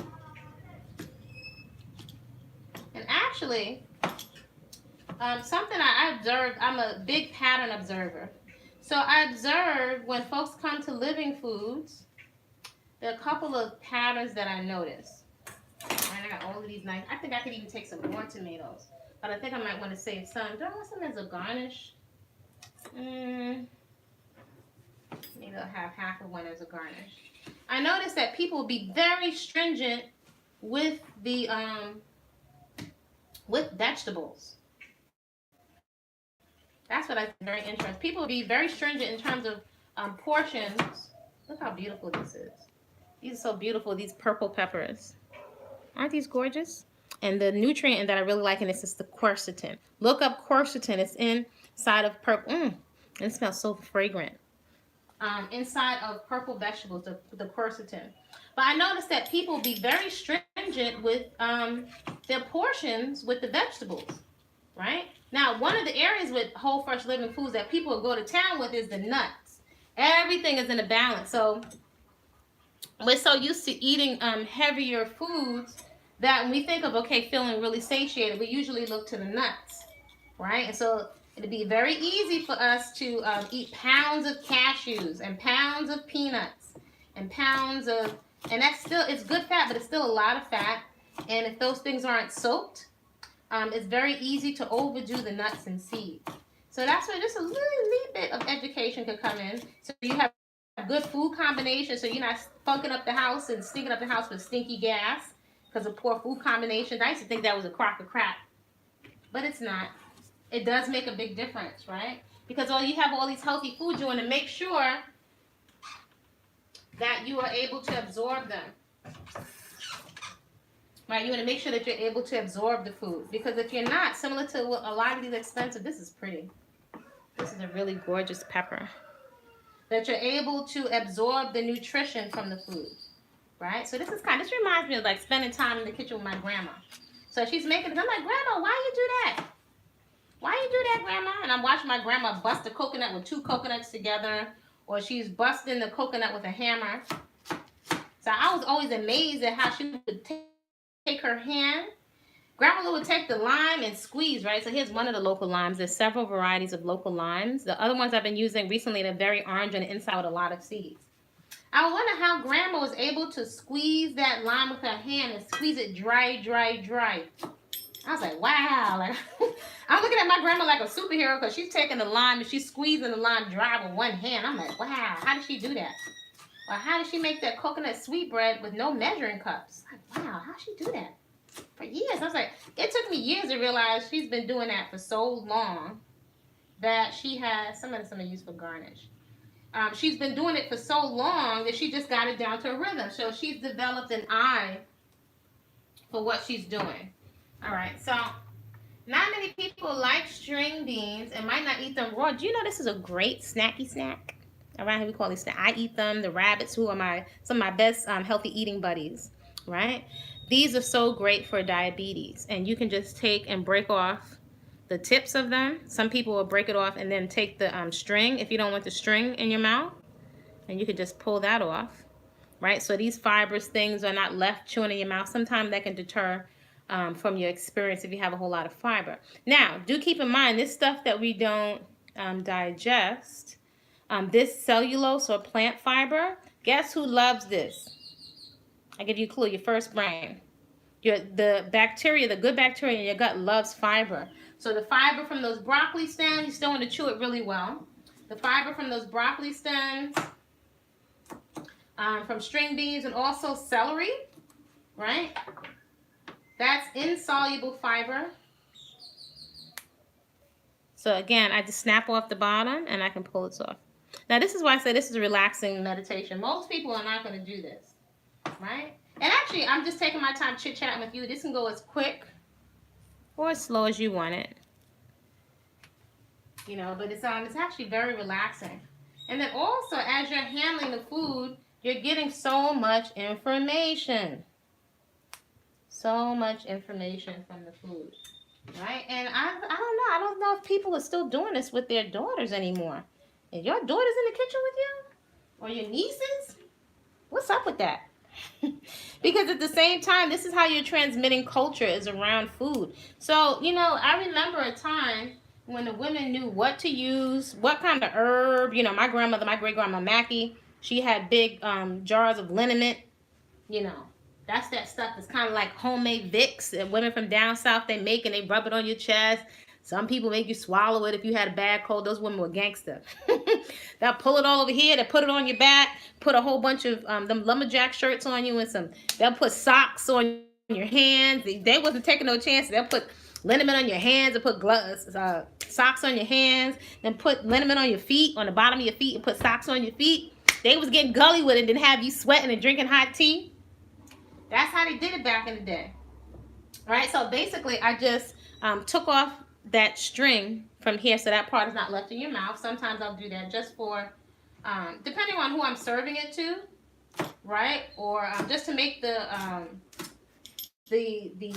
And actually, something I observed, I'm a big pattern observer. So I observe when folks come to Living Foods, there are a couple of patterns that I notice. And I got all of these nice, I think I could even take some more tomatoes. But I think I might want to save some. Do I want some as a garnish? Maybe I'll have half of one as a garnish. I noticed that people will be very stringent with the with vegetables. That's what I think is very interesting. People will be very stringent in terms of portions. Look how beautiful this is. These are so beautiful, these purple peppers. Aren't these gorgeous? And the nutrient that I really like in this is the quercetin. Look up quercetin. It's inside of purple. And it smells so fragrant. Inside of purple vegetables, the quercetin. But I noticed that people be very stringent with their portions with the vegetables, right? Now, one of the areas with whole fresh living foods that people go to town with is the nuts. Everything is in a balance. So we're so used to eating heavier foods that when we think of, okay, feeling really satiated, we usually look to the nuts, right? And so it'd be very easy for us to eat pounds of cashews and pounds of peanuts and pounds of, and that's still, it's good fat, but it's still a lot of fat. And if those things aren't soaked, it's very easy to overdo the nuts and seeds. So that's where just a little bit of education could come in. So you have good food combination, so you're not funking up the house and stinking up the house with stinky gas because of poor food combinations. I used to think that was a crock of crap, but it's not. It does make a big difference, right? Because you have all these healthy foods, you want to make sure that you are able to absorb them. Right, you want to make sure that you're able to absorb the food. Because if you're not, similar to what a lot of these expensive, this is pretty. This is a really gorgeous pepper. That you're able to absorb the nutrition from the food. Right? So this reminds me of like spending time in the kitchen with my grandma. So she's making it. I'm like, Grandma, why you do that? Why you do that, Grandma? And I'm watching my grandma bust a coconut with two coconuts together. Or she's busting the coconut with a hammer. So I was always amazed at how she would take her hand. Grandma would take the lime and squeeze, right? So here's one of the local limes. There's several varieties of local limes. The other ones I've been using recently, they're very orange on the inside with a lot of seeds. I wonder how Grandma was able to squeeze that lime with her hand and squeeze it dry. I was like, wow. Like, I'm looking at my grandma like a superhero because she's taking the lime and she's squeezing the lime dry with one hand. I'm like, wow, how did she do that? Or how did she make that coconut sweetbread with no measuring cups? Like, wow, how did she do that? For years. I was like, it took me years to realize she's been doing that for so long that she has, some of this I'm going to use for garnish. She's been doing it for so long that she just got it down to a rhythm. So she's developed an eye for what she's doing. All right, so not many people like string beans and might not eat them raw. Do you know this is a great snacky snack? Around here we call these snacks. I eat them. The rabbits, who are some of my best healthy eating buddies, right? These are so great for diabetes, and you can just take and break off the tips of them. Some people will break it off and then take the string if you don't want the string in your mouth, and you can just pull that off, right? So these fibrous things are not left chewing in your mouth. Sometimes that can deter from your experience if you have a whole lot of fiber. Now, do keep in mind, this stuff that we don't digest, this cellulose or plant fiber, guess who loves this? I give you a clue, your first brain. The bacteria, the good bacteria in your gut loves fiber. So the fiber from those broccoli stems, you still want to chew it really well. The fiber from those broccoli stems, from string beans, and also celery, right? That's insoluble fiber. So again, I just snap off the bottom and I can pull it off. Now this is why I say this is a relaxing meditation. Most people are not going to do this, right? And actually, I'm just taking my time chit-chatting with you. This can go as quick or as slow as you want it. You know, but it's actually very relaxing. And then also, as you're handling the food, you're getting so much information. So much information from the food, right? And I don't know if people are still doing this with their daughters anymore. Is your daughters in the kitchen with you? or your nieces? What's up with that? Because at the same time, this is how you're transmitting culture, is around food. So, you know, I remember a time when the women knew what to use, what kind of herb. You know, my grandmother, my great-grandma Mackie, she had big jars of liniment. You know, that's that stuff that's kind of like homemade Vicks that women from down south, they make, and they rub it on your chest. Some people make you swallow it if you had a bad cold. Those women were gangster. They'll pull it all over here. They put it on your back. Put a whole bunch of them lumberjack shirts on you and some. They'll put socks on your hands. They wasn't taking no chances. They'll put liniment on your hands and put gloves, socks on your hands. Then put liniment on your feet, on the bottom of your feet, and put socks on your feet. They was getting gully with it and have you sweating and drinking hot tea. That's how they did it back in the day. All right, so basically I just took off that string from here so that part is not left in your mouth. Sometimes I'll do that just for, depending on who I'm serving it to, right? Or just to make the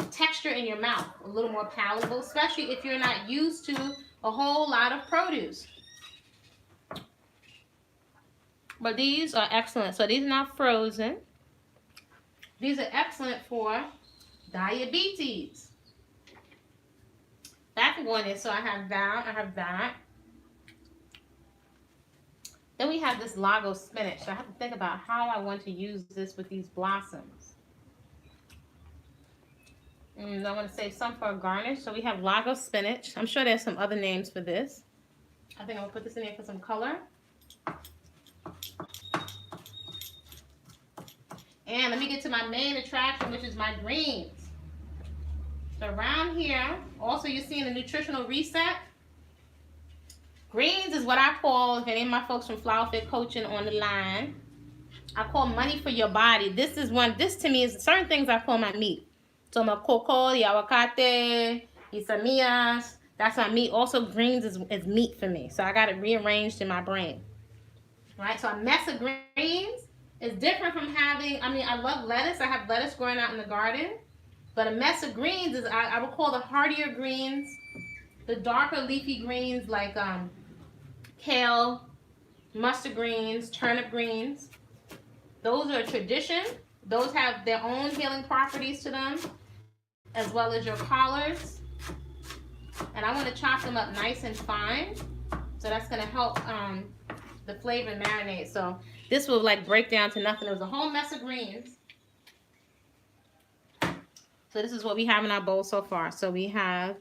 texture in your mouth a little more palatable, especially if you're not used to a whole lot of produce. But these are excellent. So these are not frozen. These are excellent for diabetes. That can go in there. So I have that. Then we have this Lago spinach. So I have to think about how I want to use this with these blossoms. And I want to save some for a garnish. So we have Lago spinach. I'm sure there's some other names for this. I think I'm going to put this in there for some color. And let me get to my main attraction, which is my greens. So around here, also you're seeing the Nutritional Reset. Greens is what I call, if any of my folks from Flower Fit Coaching on the line, I call money for your body. This to me is certain things I call my meat. So my coco, the aguacate, the semillas, that's my meat. Also greens is meat for me. So I got it rearranged in my brain. Right, so a mess of greens is different from having, I mean, I love lettuce. I have lettuce growing out in the garden. But a mess of greens is, I would call the hardier greens, the darker leafy greens like kale, mustard greens, turnip greens. Those are a tradition. Those have their own healing properties to them, as well as your collards. And I want to chop them up nice and fine. So that's going to help the flavor marinate. So this will like break down to nothing. It was a whole mess of greens. So this is what we have in our bowl so far. So we have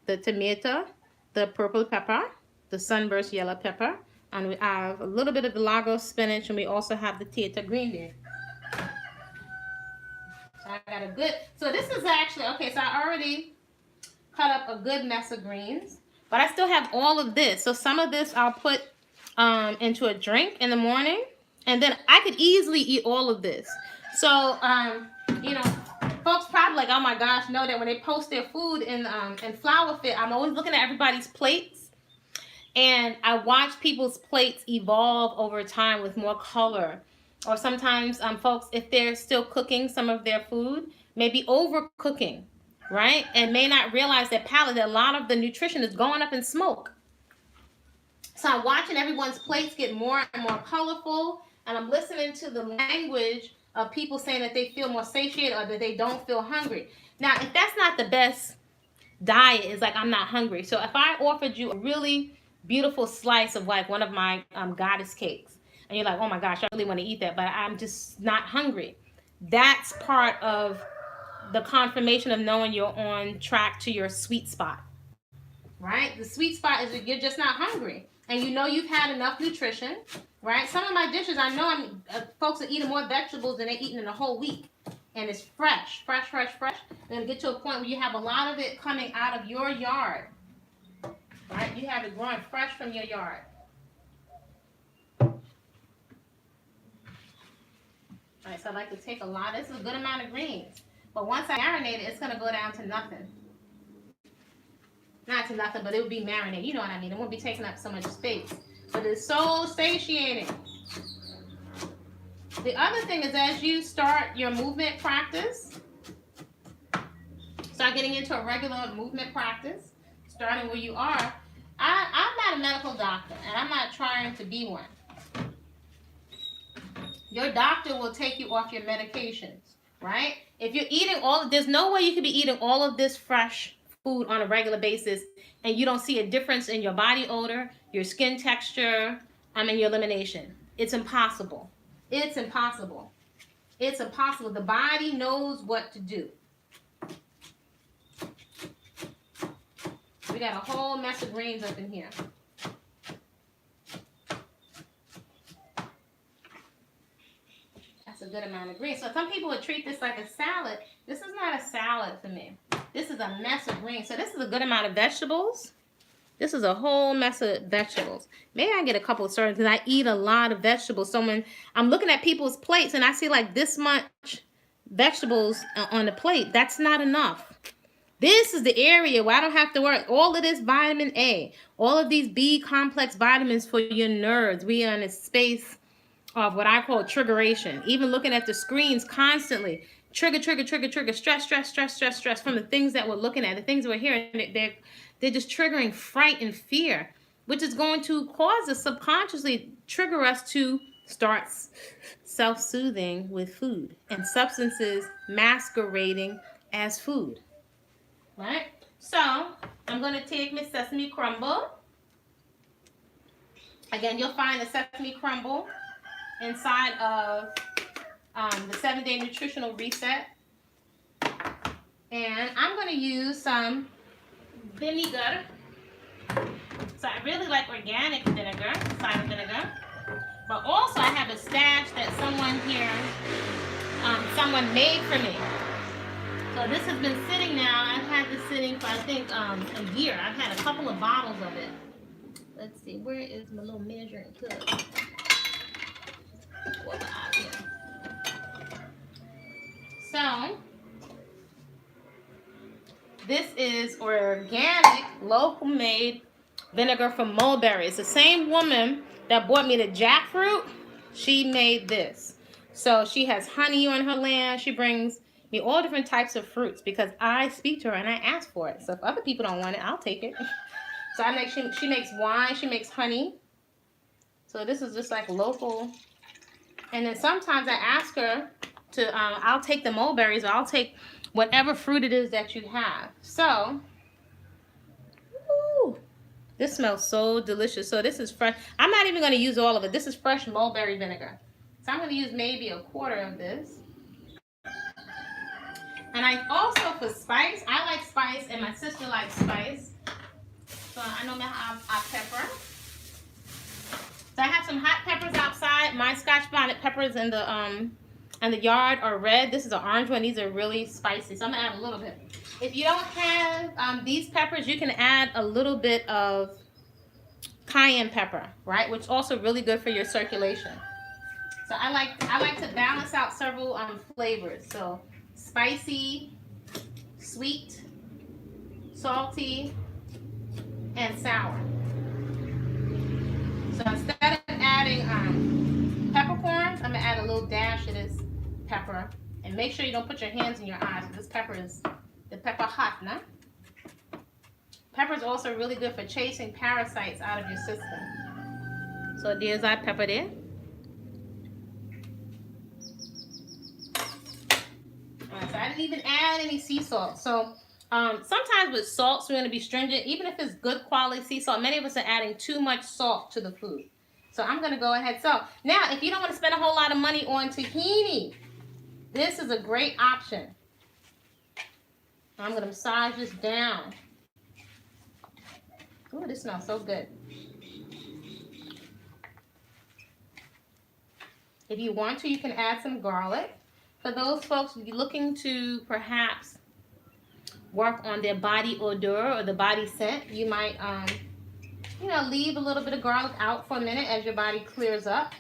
the tomato, the purple pepper, the sunburst yellow pepper, and we have a little bit of the Lago spinach, and we also have the Tata green bean. So I got a good, so this is actually, okay, so I already cut up a good mess of greens, but I still have all of this. So some of this I'll put into a drink in the morning, and then I could easily eat all of this. So, you know, folks probably like, oh my gosh, know that when they post their food in Flower Fit, I'm always looking at everybody's plates, and I watch people's plates evolve over time with more color. Or sometimes folks, if they're still cooking some of their food, maybe overcooking, right? And may not realize that that a lot of the nutrition is going up in smoke. So I'm watching everyone's plates get more and more colorful, and I'm listening to the language of people saying that they feel more satiated or that they don't feel hungry. Now, if that's not the best diet, it's like I'm not hungry. So if I offered you a really beautiful slice of like one of my goddess cakes, and you're like, oh my gosh, I really want to eat that, but I'm just not hungry. That's part of the confirmation of knowing you're on track to your sweet spot, right? The sweet spot is that you're just not hungry, and you know you've had enough nutrition, right? Some of my dishes, I know folks are eating more vegetables than they're eating in a whole week, and it's fresh. And it'll get to a point where you have a lot of it coming out of your yard, right? You have it growing fresh from your yard. All right, so I like to take a lot. This is a good amount of greens. But once I marinate it, it's going to go down to nothing. Not to nothing, but it will be marinated. You know what I mean? It won't be taking up so much space. But it's so satiating. The other thing is, as you start your movement practice, start getting into a regular movement practice, starting where you are. I'm not a medical doctor, and I'm not trying to be one. your doctor will take you off your medications, right? If you're eating there's no way you could be eating all of this fresh food on a regular basis and you don't see a difference in your body odor, your skin texture, and your elimination. It's impossible. It's impossible. It's impossible. The body knows what to do. We got a whole mess of greens up in here. That's a good amount of greens. So some people would treat this like a salad. This is not a salad for me. This is a mess of greens. So this is a good amount of vegetables. This is a whole mess of vegetables. Maybe I get a couple of servings because I eat a lot of vegetables. So when I'm looking at people's plates and I see like this much vegetables on the plate, that's not enough. This is the area where I don't have to worry. All of this vitamin A, all of these B complex vitamins for your nerves. We are in a space of what I call triggeration. Even looking at the screens constantly. Trigger, stress from the things that we're looking at, the things we're hearing. They're just triggering fright and fear, which is going to cause us subconsciously, trigger us to start self-soothing with food and substances masquerading as food. Right? So, I'm going to take my Sesame Crumble. Again, you'll find the Sesame Crumble inside of the 7-Day Nutritional Reset. And I'm going to use some vinegar. So I really like organic vinegar, cider vinegar. But also I have a stash that someone here, someone made for me. So this has been sitting now. I've had this sitting for I think a year. I've had a couple of bottles of it. Let's see, where is my little measuring cup? So this is organic, local made vinegar from mulberry. It's the same woman that bought me the jackfruit. She made this. So she has honey on her land. She brings me all different types of fruits because I speak to her and I ask for it. So if other people don't want it, I'll take it. So she makes wine, she makes honey. So this is just like local. And then sometimes I ask her to, I'll take the mulberries or I'll take whatever fruit it is that you have. So, ooh, this smells so delicious. So this is fresh. I'm not even going to use all of it. This is fresh mulberry vinegar. So I'm going to use maybe a quarter of this. And I also, for spice, I like spice and my sister likes spice. So I know our pepper. So I have some hot peppers outside. My Scotch bonnet peppers in the yard are red. This is an orange one. These are really spicy. So I'm going to add a little bit. If you don't have these peppers, you can add a little bit of cayenne pepper, right? Which is also really good for your circulation. So I like to balance out several flavors. So spicy, sweet, salty, and sour. So instead of adding peppercorns, I'm gonna add a little dash of this pepper, and make sure you don't put your hands in your eyes. This pepper is the pepper hot, nah? Pepper is also really good for chasing parasites out of your system. So there's our pepper there. Alright, so I didn't even add any sea salt. So sometimes with salts, we're going to be stringent, even if it's good quality sea salt. Many of us are adding too much salt to the food. So I'm going to go ahead. So now, if you don't want to spend a whole lot of money on tahini, this is a great option. I'm going to massage this down. Ooh, this smells so good. If you want to, you can add some garlic. For those folks looking to perhaps work on their body odor or the body scent, you might, leave a little bit of garlic out for a minute as your body clears up.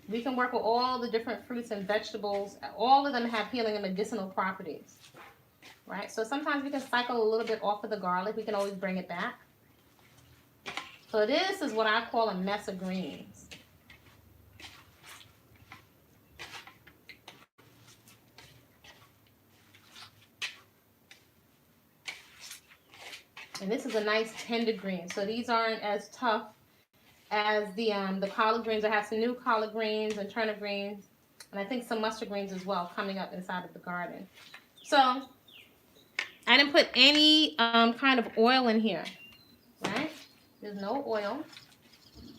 We can work with all the different fruits and vegetables. All of them have healing and medicinal properties, right? So sometimes we can cycle a little bit off of the garlic. We can always bring it back. So this is what I call a mess of greens. And this is a nice tender green. So these aren't as tough as the collard greens. I have some new collard greens and turnip greens, and I think some mustard greens as well coming up inside of the garden. So I didn't put any kind of oil in here, right? There's no oil,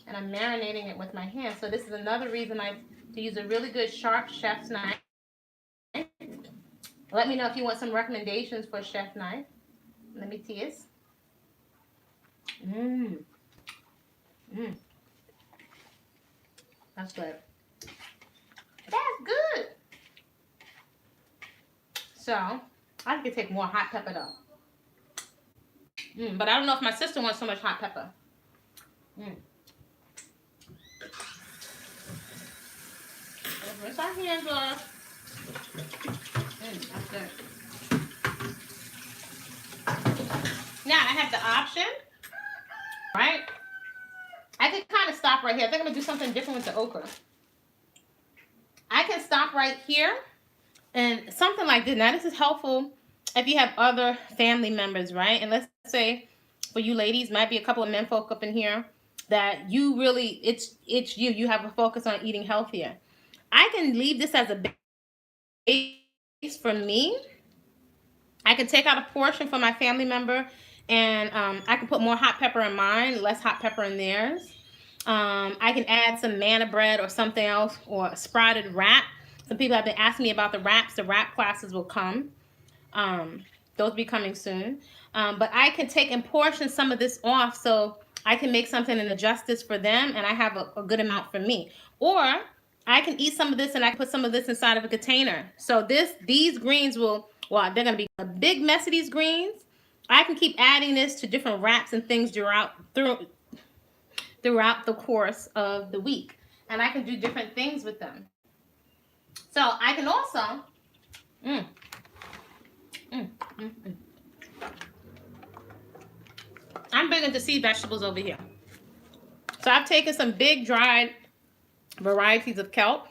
and I'm marinating it with my hands. So this is another reason I to use a really good sharp chef's knife. Let me know if you want some recommendations for a chef knife. Let me taste. That's good. That's good. So I could take more hot pepper though. But I don't know if my sister wants so much hot pepper. Rinse our hands off. That's good. Now I have the option, right? I can kind of stop right here. I think I'm gonna do something different with the okra. I can stop right here and something like this. Now this is helpful if you have other family members, right? And let's say for you ladies, might be a couple of men folk up in here that you really, it's you have a focus on eating healthier. I can leave this as a base for me. I can take out a portion for my family member, and I can put more hot pepper in mine, less hot pepper in theirs. I can add some manna bread or something else, or a sprouted wrap. Some people have been asking me about the wraps. The wrap classes will come. Those will be coming soon. But I can take and portion some of this off so I can make something and adjust this for them, and I have a good amount for me. Or I can eat some of this and I can put some of this inside of a container. So these greens will, well, they're going to be a big mess of these greens. I can keep adding this to different wraps and things throughout the course of the week. And I can do different things with them. So I can also, I'm big into seed vegetables over here. So I've taken some big dried varieties of kelp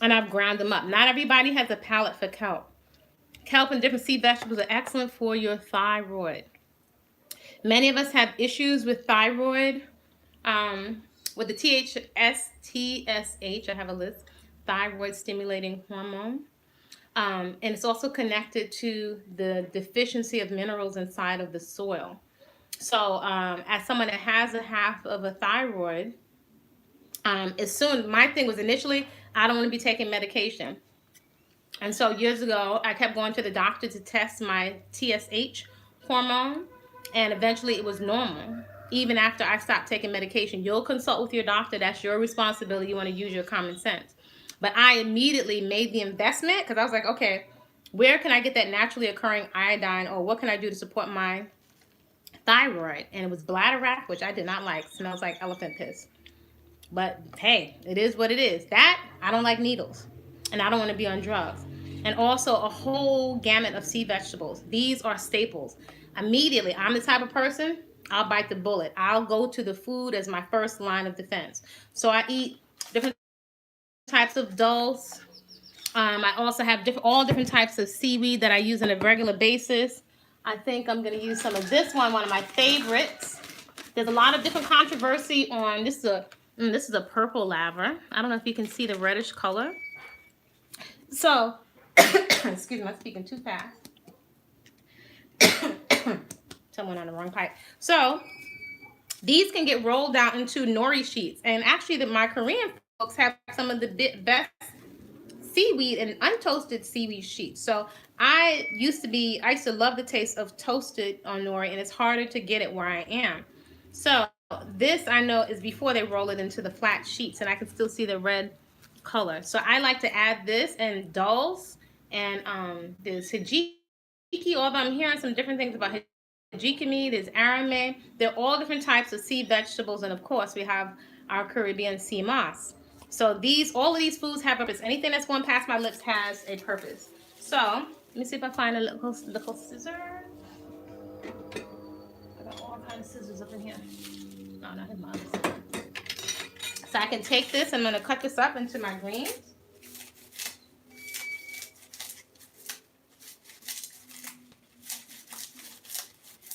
and I've ground them up. Not everybody has a palate for kelp. Kelp and different seed vegetables are excellent for your thyroid. Many of us have issues with thyroid, with the TSH, I have a list, thyroid stimulating hormone. And it's also connected to the deficiency of minerals inside of the soil. So as someone that has a half of a thyroid, my thing was initially, I don't want to be taking medication. And so years ago, I kept going to the doctor to test my TSH hormone, and eventually it was normal. Even after I stopped taking medication, you'll consult with your doctor. That's your responsibility. You want to use your common sense. But I immediately made the investment because I was like, okay, where can I get that naturally occurring iodine, or what can I do to support my thyroid? And it was bladderwrack, which I did not like. Smells like elephant piss. But hey, it is what it is. That, I don't like needles, and I don't want to be on drugs. And also a whole gamut of sea vegetables. These are staples. Immediately, I'm the type of person, I'll bite the bullet. I'll go to the food as my first line of defense. So I eat different types of dulse. I also have all different types of seaweed that I use on a regular basis. I think I'm going to use some of this one of my favorites. There's a lot of different controversy on this. This is a purple laver. I don't know if you can see the reddish color. So, excuse me, I'm speaking too fast. Someone on the wrong pipe. So, these can get rolled out into Nori Sheets. And actually, my Korean folks have some of the best seaweed and untoasted seaweed sheets. So, I used to love the taste of toasted on Nori, and it's harder to get it where I am. So, this I know is before they roll it into the flat sheets, and I can still see the red color. So I like to add this and dulse and there's hijiki, although I'm hearing some different things about hijiki meat, there's arame. They're all different types of sea vegetables, and of course we have our Caribbean sea moss. So all of these foods have a purpose. Anything that's going past my lips has a purpose. So let me see if I find a little scissor. I got all kinds of scissors up in here. No, not in my other scissors. So I can take this, I'm going to cut this up into my greens.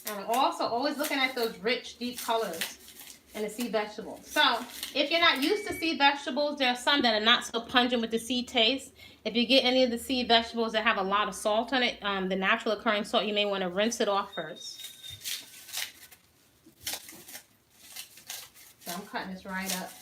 And I'm also always looking at those rich, deep colors. and the seed vegetables. So if you're not used to seed vegetables, there are some that are not so pungent with the seed taste. If you get any of the seed vegetables that have a lot of salt on it, the natural occurring salt, you may want to rinse it off first. So I'm cutting this right up.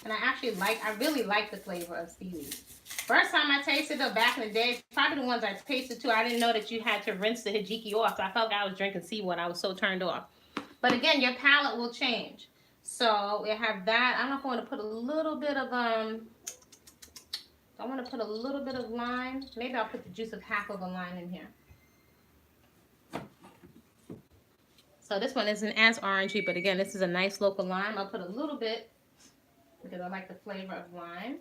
And I really like the flavor of seaweed. First time I tasted it back in the day, probably the ones I tasted too, I didn't know that you had to rinse the hijiki off. So I felt like I was drinking seawater. I was so turned off. But again, your palate will change. So we have that. I don't know if I want to put a little bit of I want to put a little bit of lime. Maybe I'll put the juice of half of a lime in here. So this one isn't as orangey, but again, this is a nice local lime. I'll put a little bit because I like the flavor of lime.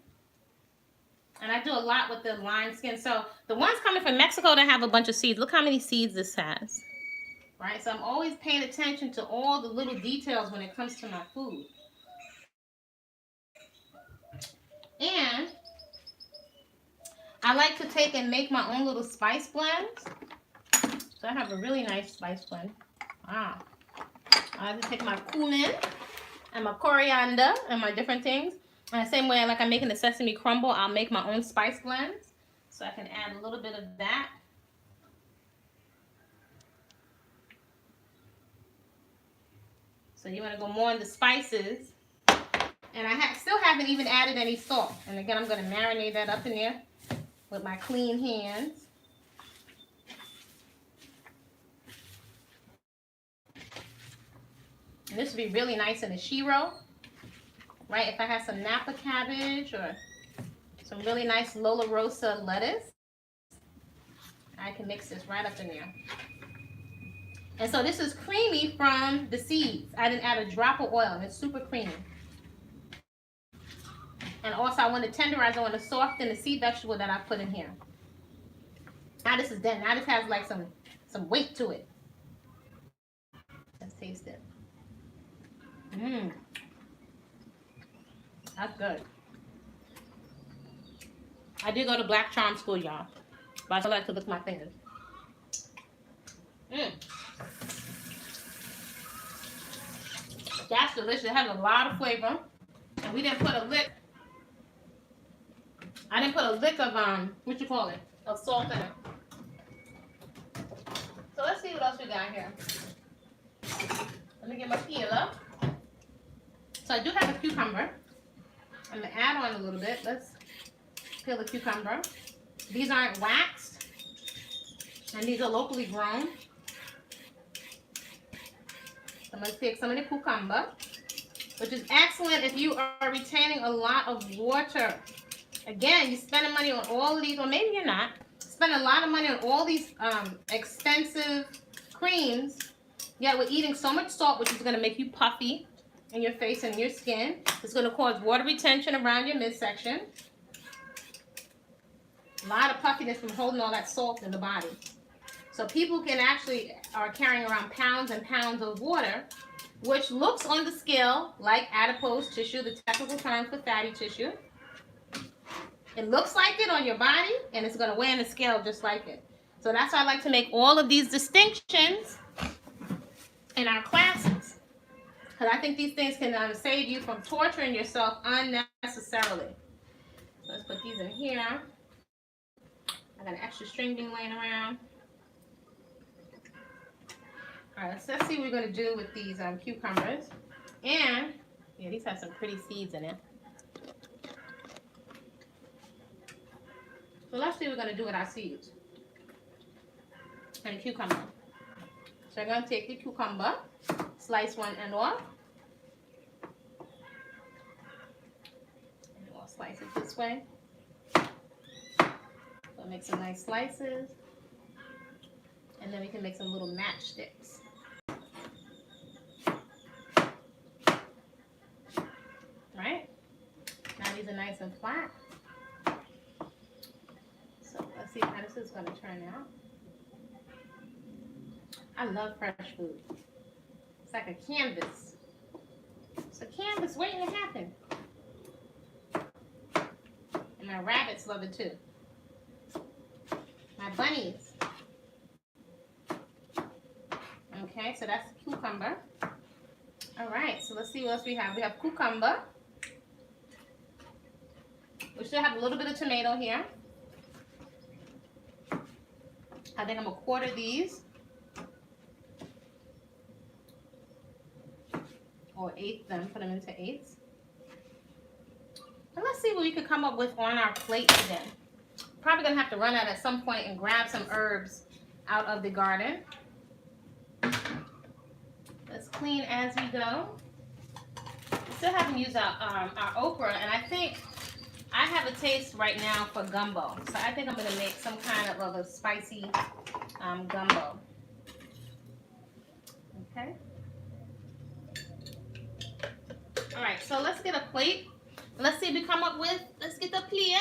And I do a lot with the lime skin. So the ones coming from Mexico that have a bunch of seeds, look how many seeds this has. Right? So I'm always paying attention to all the little details when it comes to my food. And I like to take and make my own little spice blends. So I have a really nice spice blend. Wow. I like to take my cumin and my coriander and my different things. And the same way like I'm making the sesame crumble, I'll make my own spice blends. So I can add a little bit of that. So you want to go more in the spices. And I still haven't even added any salt. And again, I'm going to marinate that up in there with my clean hands. And this would be really nice in a shiro, right? If I have some Napa cabbage or some really nice Lola Rosa lettuce, I can mix this right up in there. And so this is creamy from the seeds. I didn't add a drop of oil, and it's super creamy. And also I want to tenderize, I want to soften the seed vegetable that I put in here. Now this is done. Now this has like some weight to it. Let's taste it. Mmm. That's good. I did go to Black Charm School, y'all. But I still like to lick my fingers. Mmm. That's delicious. It has a lot of flavor. And we didn't put a lick. I didn't put a lick of of salt in it. So let's see what else we got here. Let me get my peeler. So I do have a cucumber. I'm gonna add on a little bit. Let's peel the cucumber. These aren't waxed, and these are locally grown. So I'm gonna take some of the cucumber, which is excellent if you are retaining a lot of water. Again, you're spending money on all of these, or maybe you're not. Spend a lot of money on all these expensive creams, yet we're eating so much salt, which is going to make you puffy in your face and your skin. It's going to cause water retention around your midsection. A lot of puffiness from holding all that salt in the body. So people are carrying around pounds and pounds of water, which looks on the scale like adipose tissue, the technical term for fatty tissue. It looks like it on your body, and it's going to weigh on the scale just like it. So that's why I like to make all of these distinctions in our classes. Because I think these things can save you from torturing yourself unnecessarily. So let's put these in here. I got an extra string bean laying around. All right, so let's see what we're going to do with these cucumbers. And, yeah, these have some pretty seeds in it. So let's see what we're going to do with our seeds and the cucumber. So I'm going to take the cucumber, slice one end off. And we'll slice it this way. So make some nice slices. And then we can make some little matchsticks. Right? Now these are nice and flat. Let's see how this is going to turn out. I love fresh food. It's like a canvas. It's a canvas waiting to happen. And my rabbits love it too. My bunnies. Okay, so that's the cucumber. All right, so let's see what else we have. We have cucumber. We still have a little bit of tomato here. I think I'm gonna quarter these, or eighth them, put them into eighths. And let's see what we could come up with on our plate today. Probably gonna have to run out at some point and grab some herbs out of the garden. Let's clean as we go. We still haven't used our okra, and I think I have a taste right now for gumbo. So I think I'm gonna make some kind of a spicy gumbo. Okay. All right, so let's get a plate. Let's see if we come up with, let's get the plate.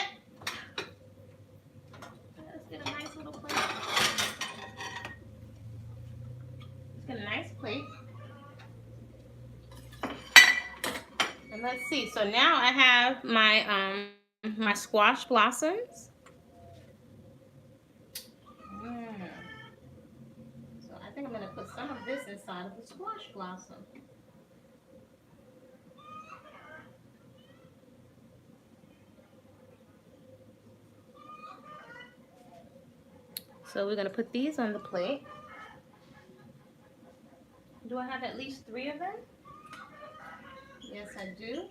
Let's get a nice little plate. Let's get a nice plate. And let's see, so now I have my my squash blossoms. So I think I'm gonna put some of this inside of the squash blossom. So we're gonna put these on the plate. Do I have at least 3 of them? Yes, I do.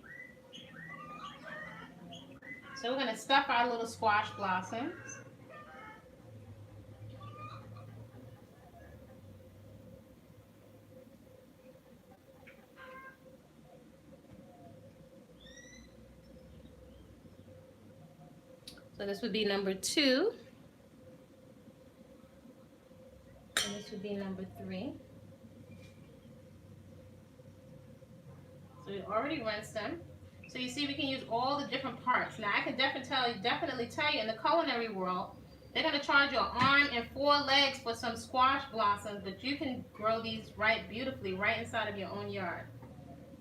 So we're gonna stuff our little squash blossoms. So this would be number 2. And this would be number 3. So we already rinsed them. So you see we can use all the different parts. Now I can definitely tell you in the culinary world, they're going to charge you an arm and 4 legs for some squash blossoms, but you can grow these right beautifully right inside of your own yard.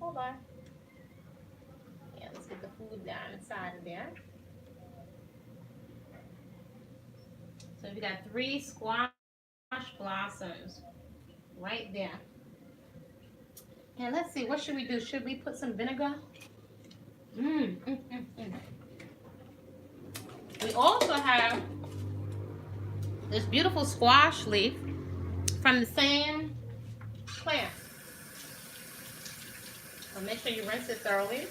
Hold on. Yeah, let's get the food down inside of there. So we got 3 squash blossoms right there. And let's see, what should we do? Should we put some vinegar? We also have this beautiful squash leaf from the same plant. So make sure you rinse it thoroughly.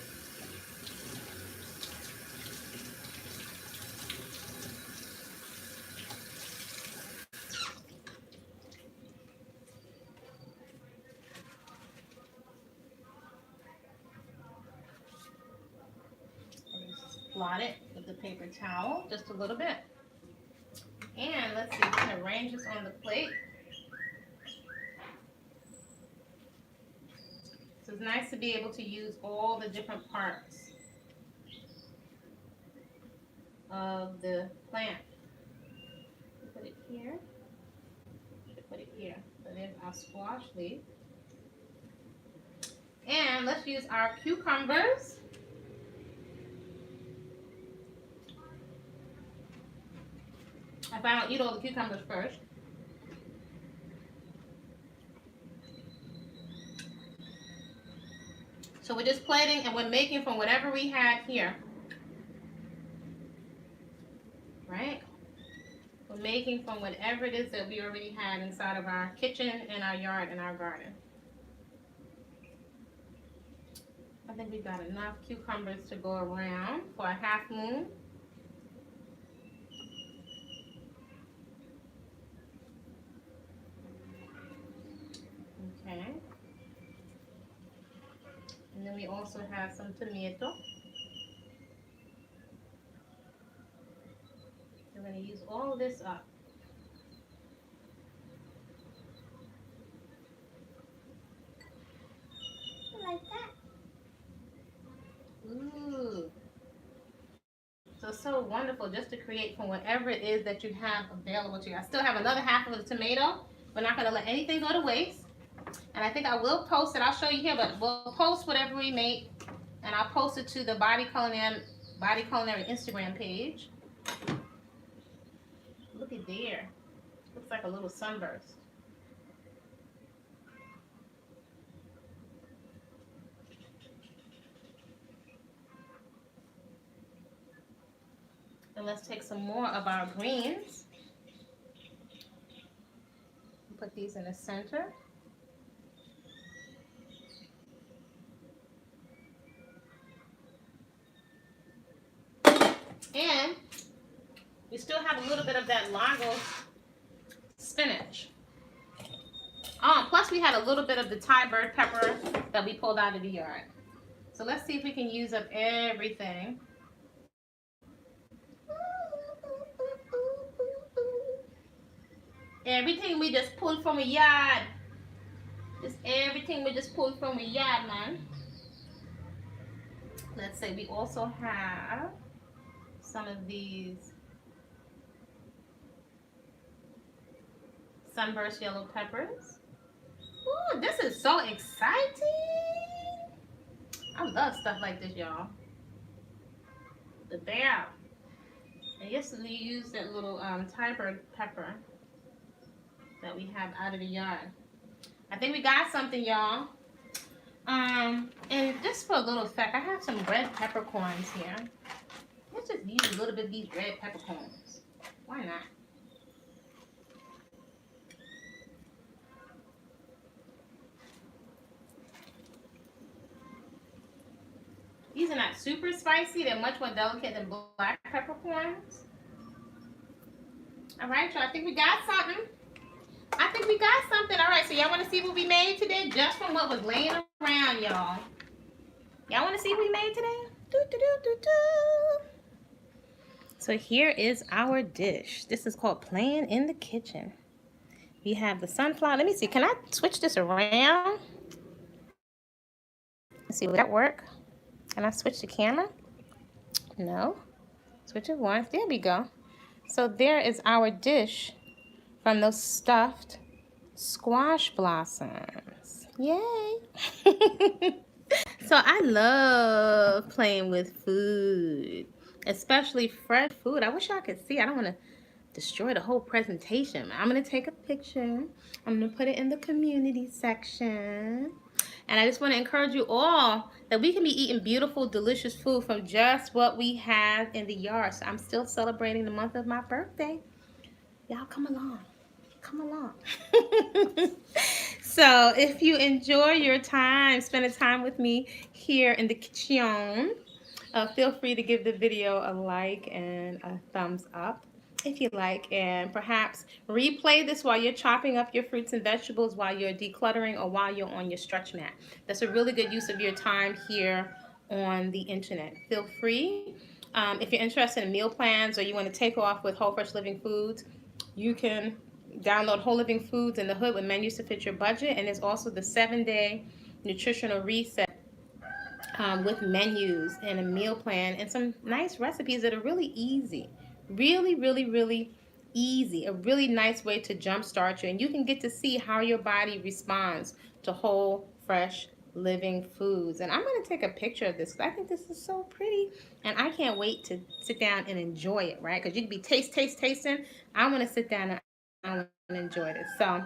Blot it with the paper towel just a little bit. And let's see, we're going to arrange this on the plate. So it's nice to be able to use all the different parts of the plant. Put it here. Put it here. So there's our squash leaf. And let's use our cucumbers. If I don't eat all the cucumbers first. So we're just plating and we're making from whatever we had here. Right? We're making from whatever it is that we already had inside of our kitchen and our yard and our garden. I think we've got enough cucumbers to go around for a half moon. Okay. And then we also have some tomato. We're going to use all this up. Like that. Ooh. So wonderful just to create from whatever it is that you have available to you. I still have another half of the tomato. We're not going to let anything go to waste. And I think I will post it. I'll show you here, but we'll post whatever we make. And I'll post it to the Body-Culinary Instagram page. Look at there. Looks like a little sunburst. And let's take some more of our greens. Put these in the center. And we still have a little bit of that Lagos spinach. Oh, plus we had a little bit of the Thai bird pepper that we pulled out of the yard. So let's see if we can use up everything. Everything we just pulled from a yard. Just everything we just pulled from a yard, man. Let's say we also have some of these sunburst yellow peppers. Ooh, this is so exciting. I love stuff like this, y'all. The bear. I yesterday used that little Thai bird pepper that we have out of the yard. I think we got something, y'all. And just for a little effect, I have some red peppercorns here. Let's just use a little bit of these red peppercorns. Why not? These are not super spicy. They're much more delicate than black peppercorns. All right, y'all. I think we got something. All right, so y'all want to see what we made today just from what was laying around, y'all? Y'all want to see what we made today? So here is our dish. This is called Playing in the Kitchen. We have the sunflower. Let me see. Can I switch this around? Let's see. Will that work? Can I switch the camera? No. Switch it once. There we go. So there is our dish from those stuffed squash blossoms. Yay. So I love playing with food, especially fresh food. I wish y'all could see. I don't want to destroy the whole presentation. I'm going to take a picture. I'm going to put it in the community section. And I just want to encourage you all that we can be eating beautiful, delicious food from just what we have in the yard. So I'm still celebrating the month of my birthday. Y'all come along. Come along. So if you enjoy your time, spending time with me here in the kitchen, feel free to give the video a like and a thumbs up if you like, and perhaps replay this while you're chopping up your fruits and vegetables, while you're decluttering, or while you're on your stretch mat. That's a really good use of your time here on the internet. Feel free. If you're interested in meal plans or you want to take off with Whole Fresh Living Foods, you can download Whole Living Foods in the Hood with menus to fit your budget. And there's also the 7-day Nutritional Reset with menus and a meal plan and some nice recipes that are really easy. Really, really, really easy. A really nice way to jumpstart you. And you can get to see how your body responds to whole, fresh, living foods. And I'm going to take a picture of this because I think this is so pretty. And I can't wait to sit down and enjoy it, right? Because you can be tasting. I want to sit down and I want to enjoy this. So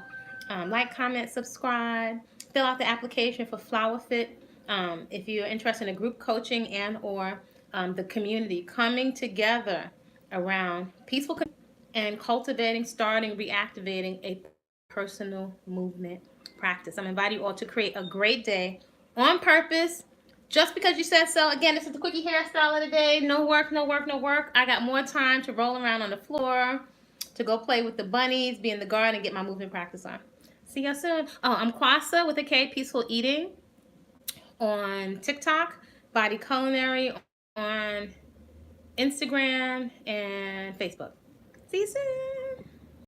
like, comment, subscribe, fill out the application for Flower Fit. If you're interested in group coaching and or the community coming together around peaceful and cultivating, starting, reactivating a personal movement practice. I'm inviting you all to create a great day on purpose, just because you said so. Again, this is the quickie hairstyle of the day. No work. I got more time to roll around on the floor, to go play with the bunnies, be in the garden, and get my movement practice on. See y'all soon. Oh, I'm Kwasa with a K, Peaceful Eating on TikTok, Body-Culinary on Instagram and Facebook. See you soon.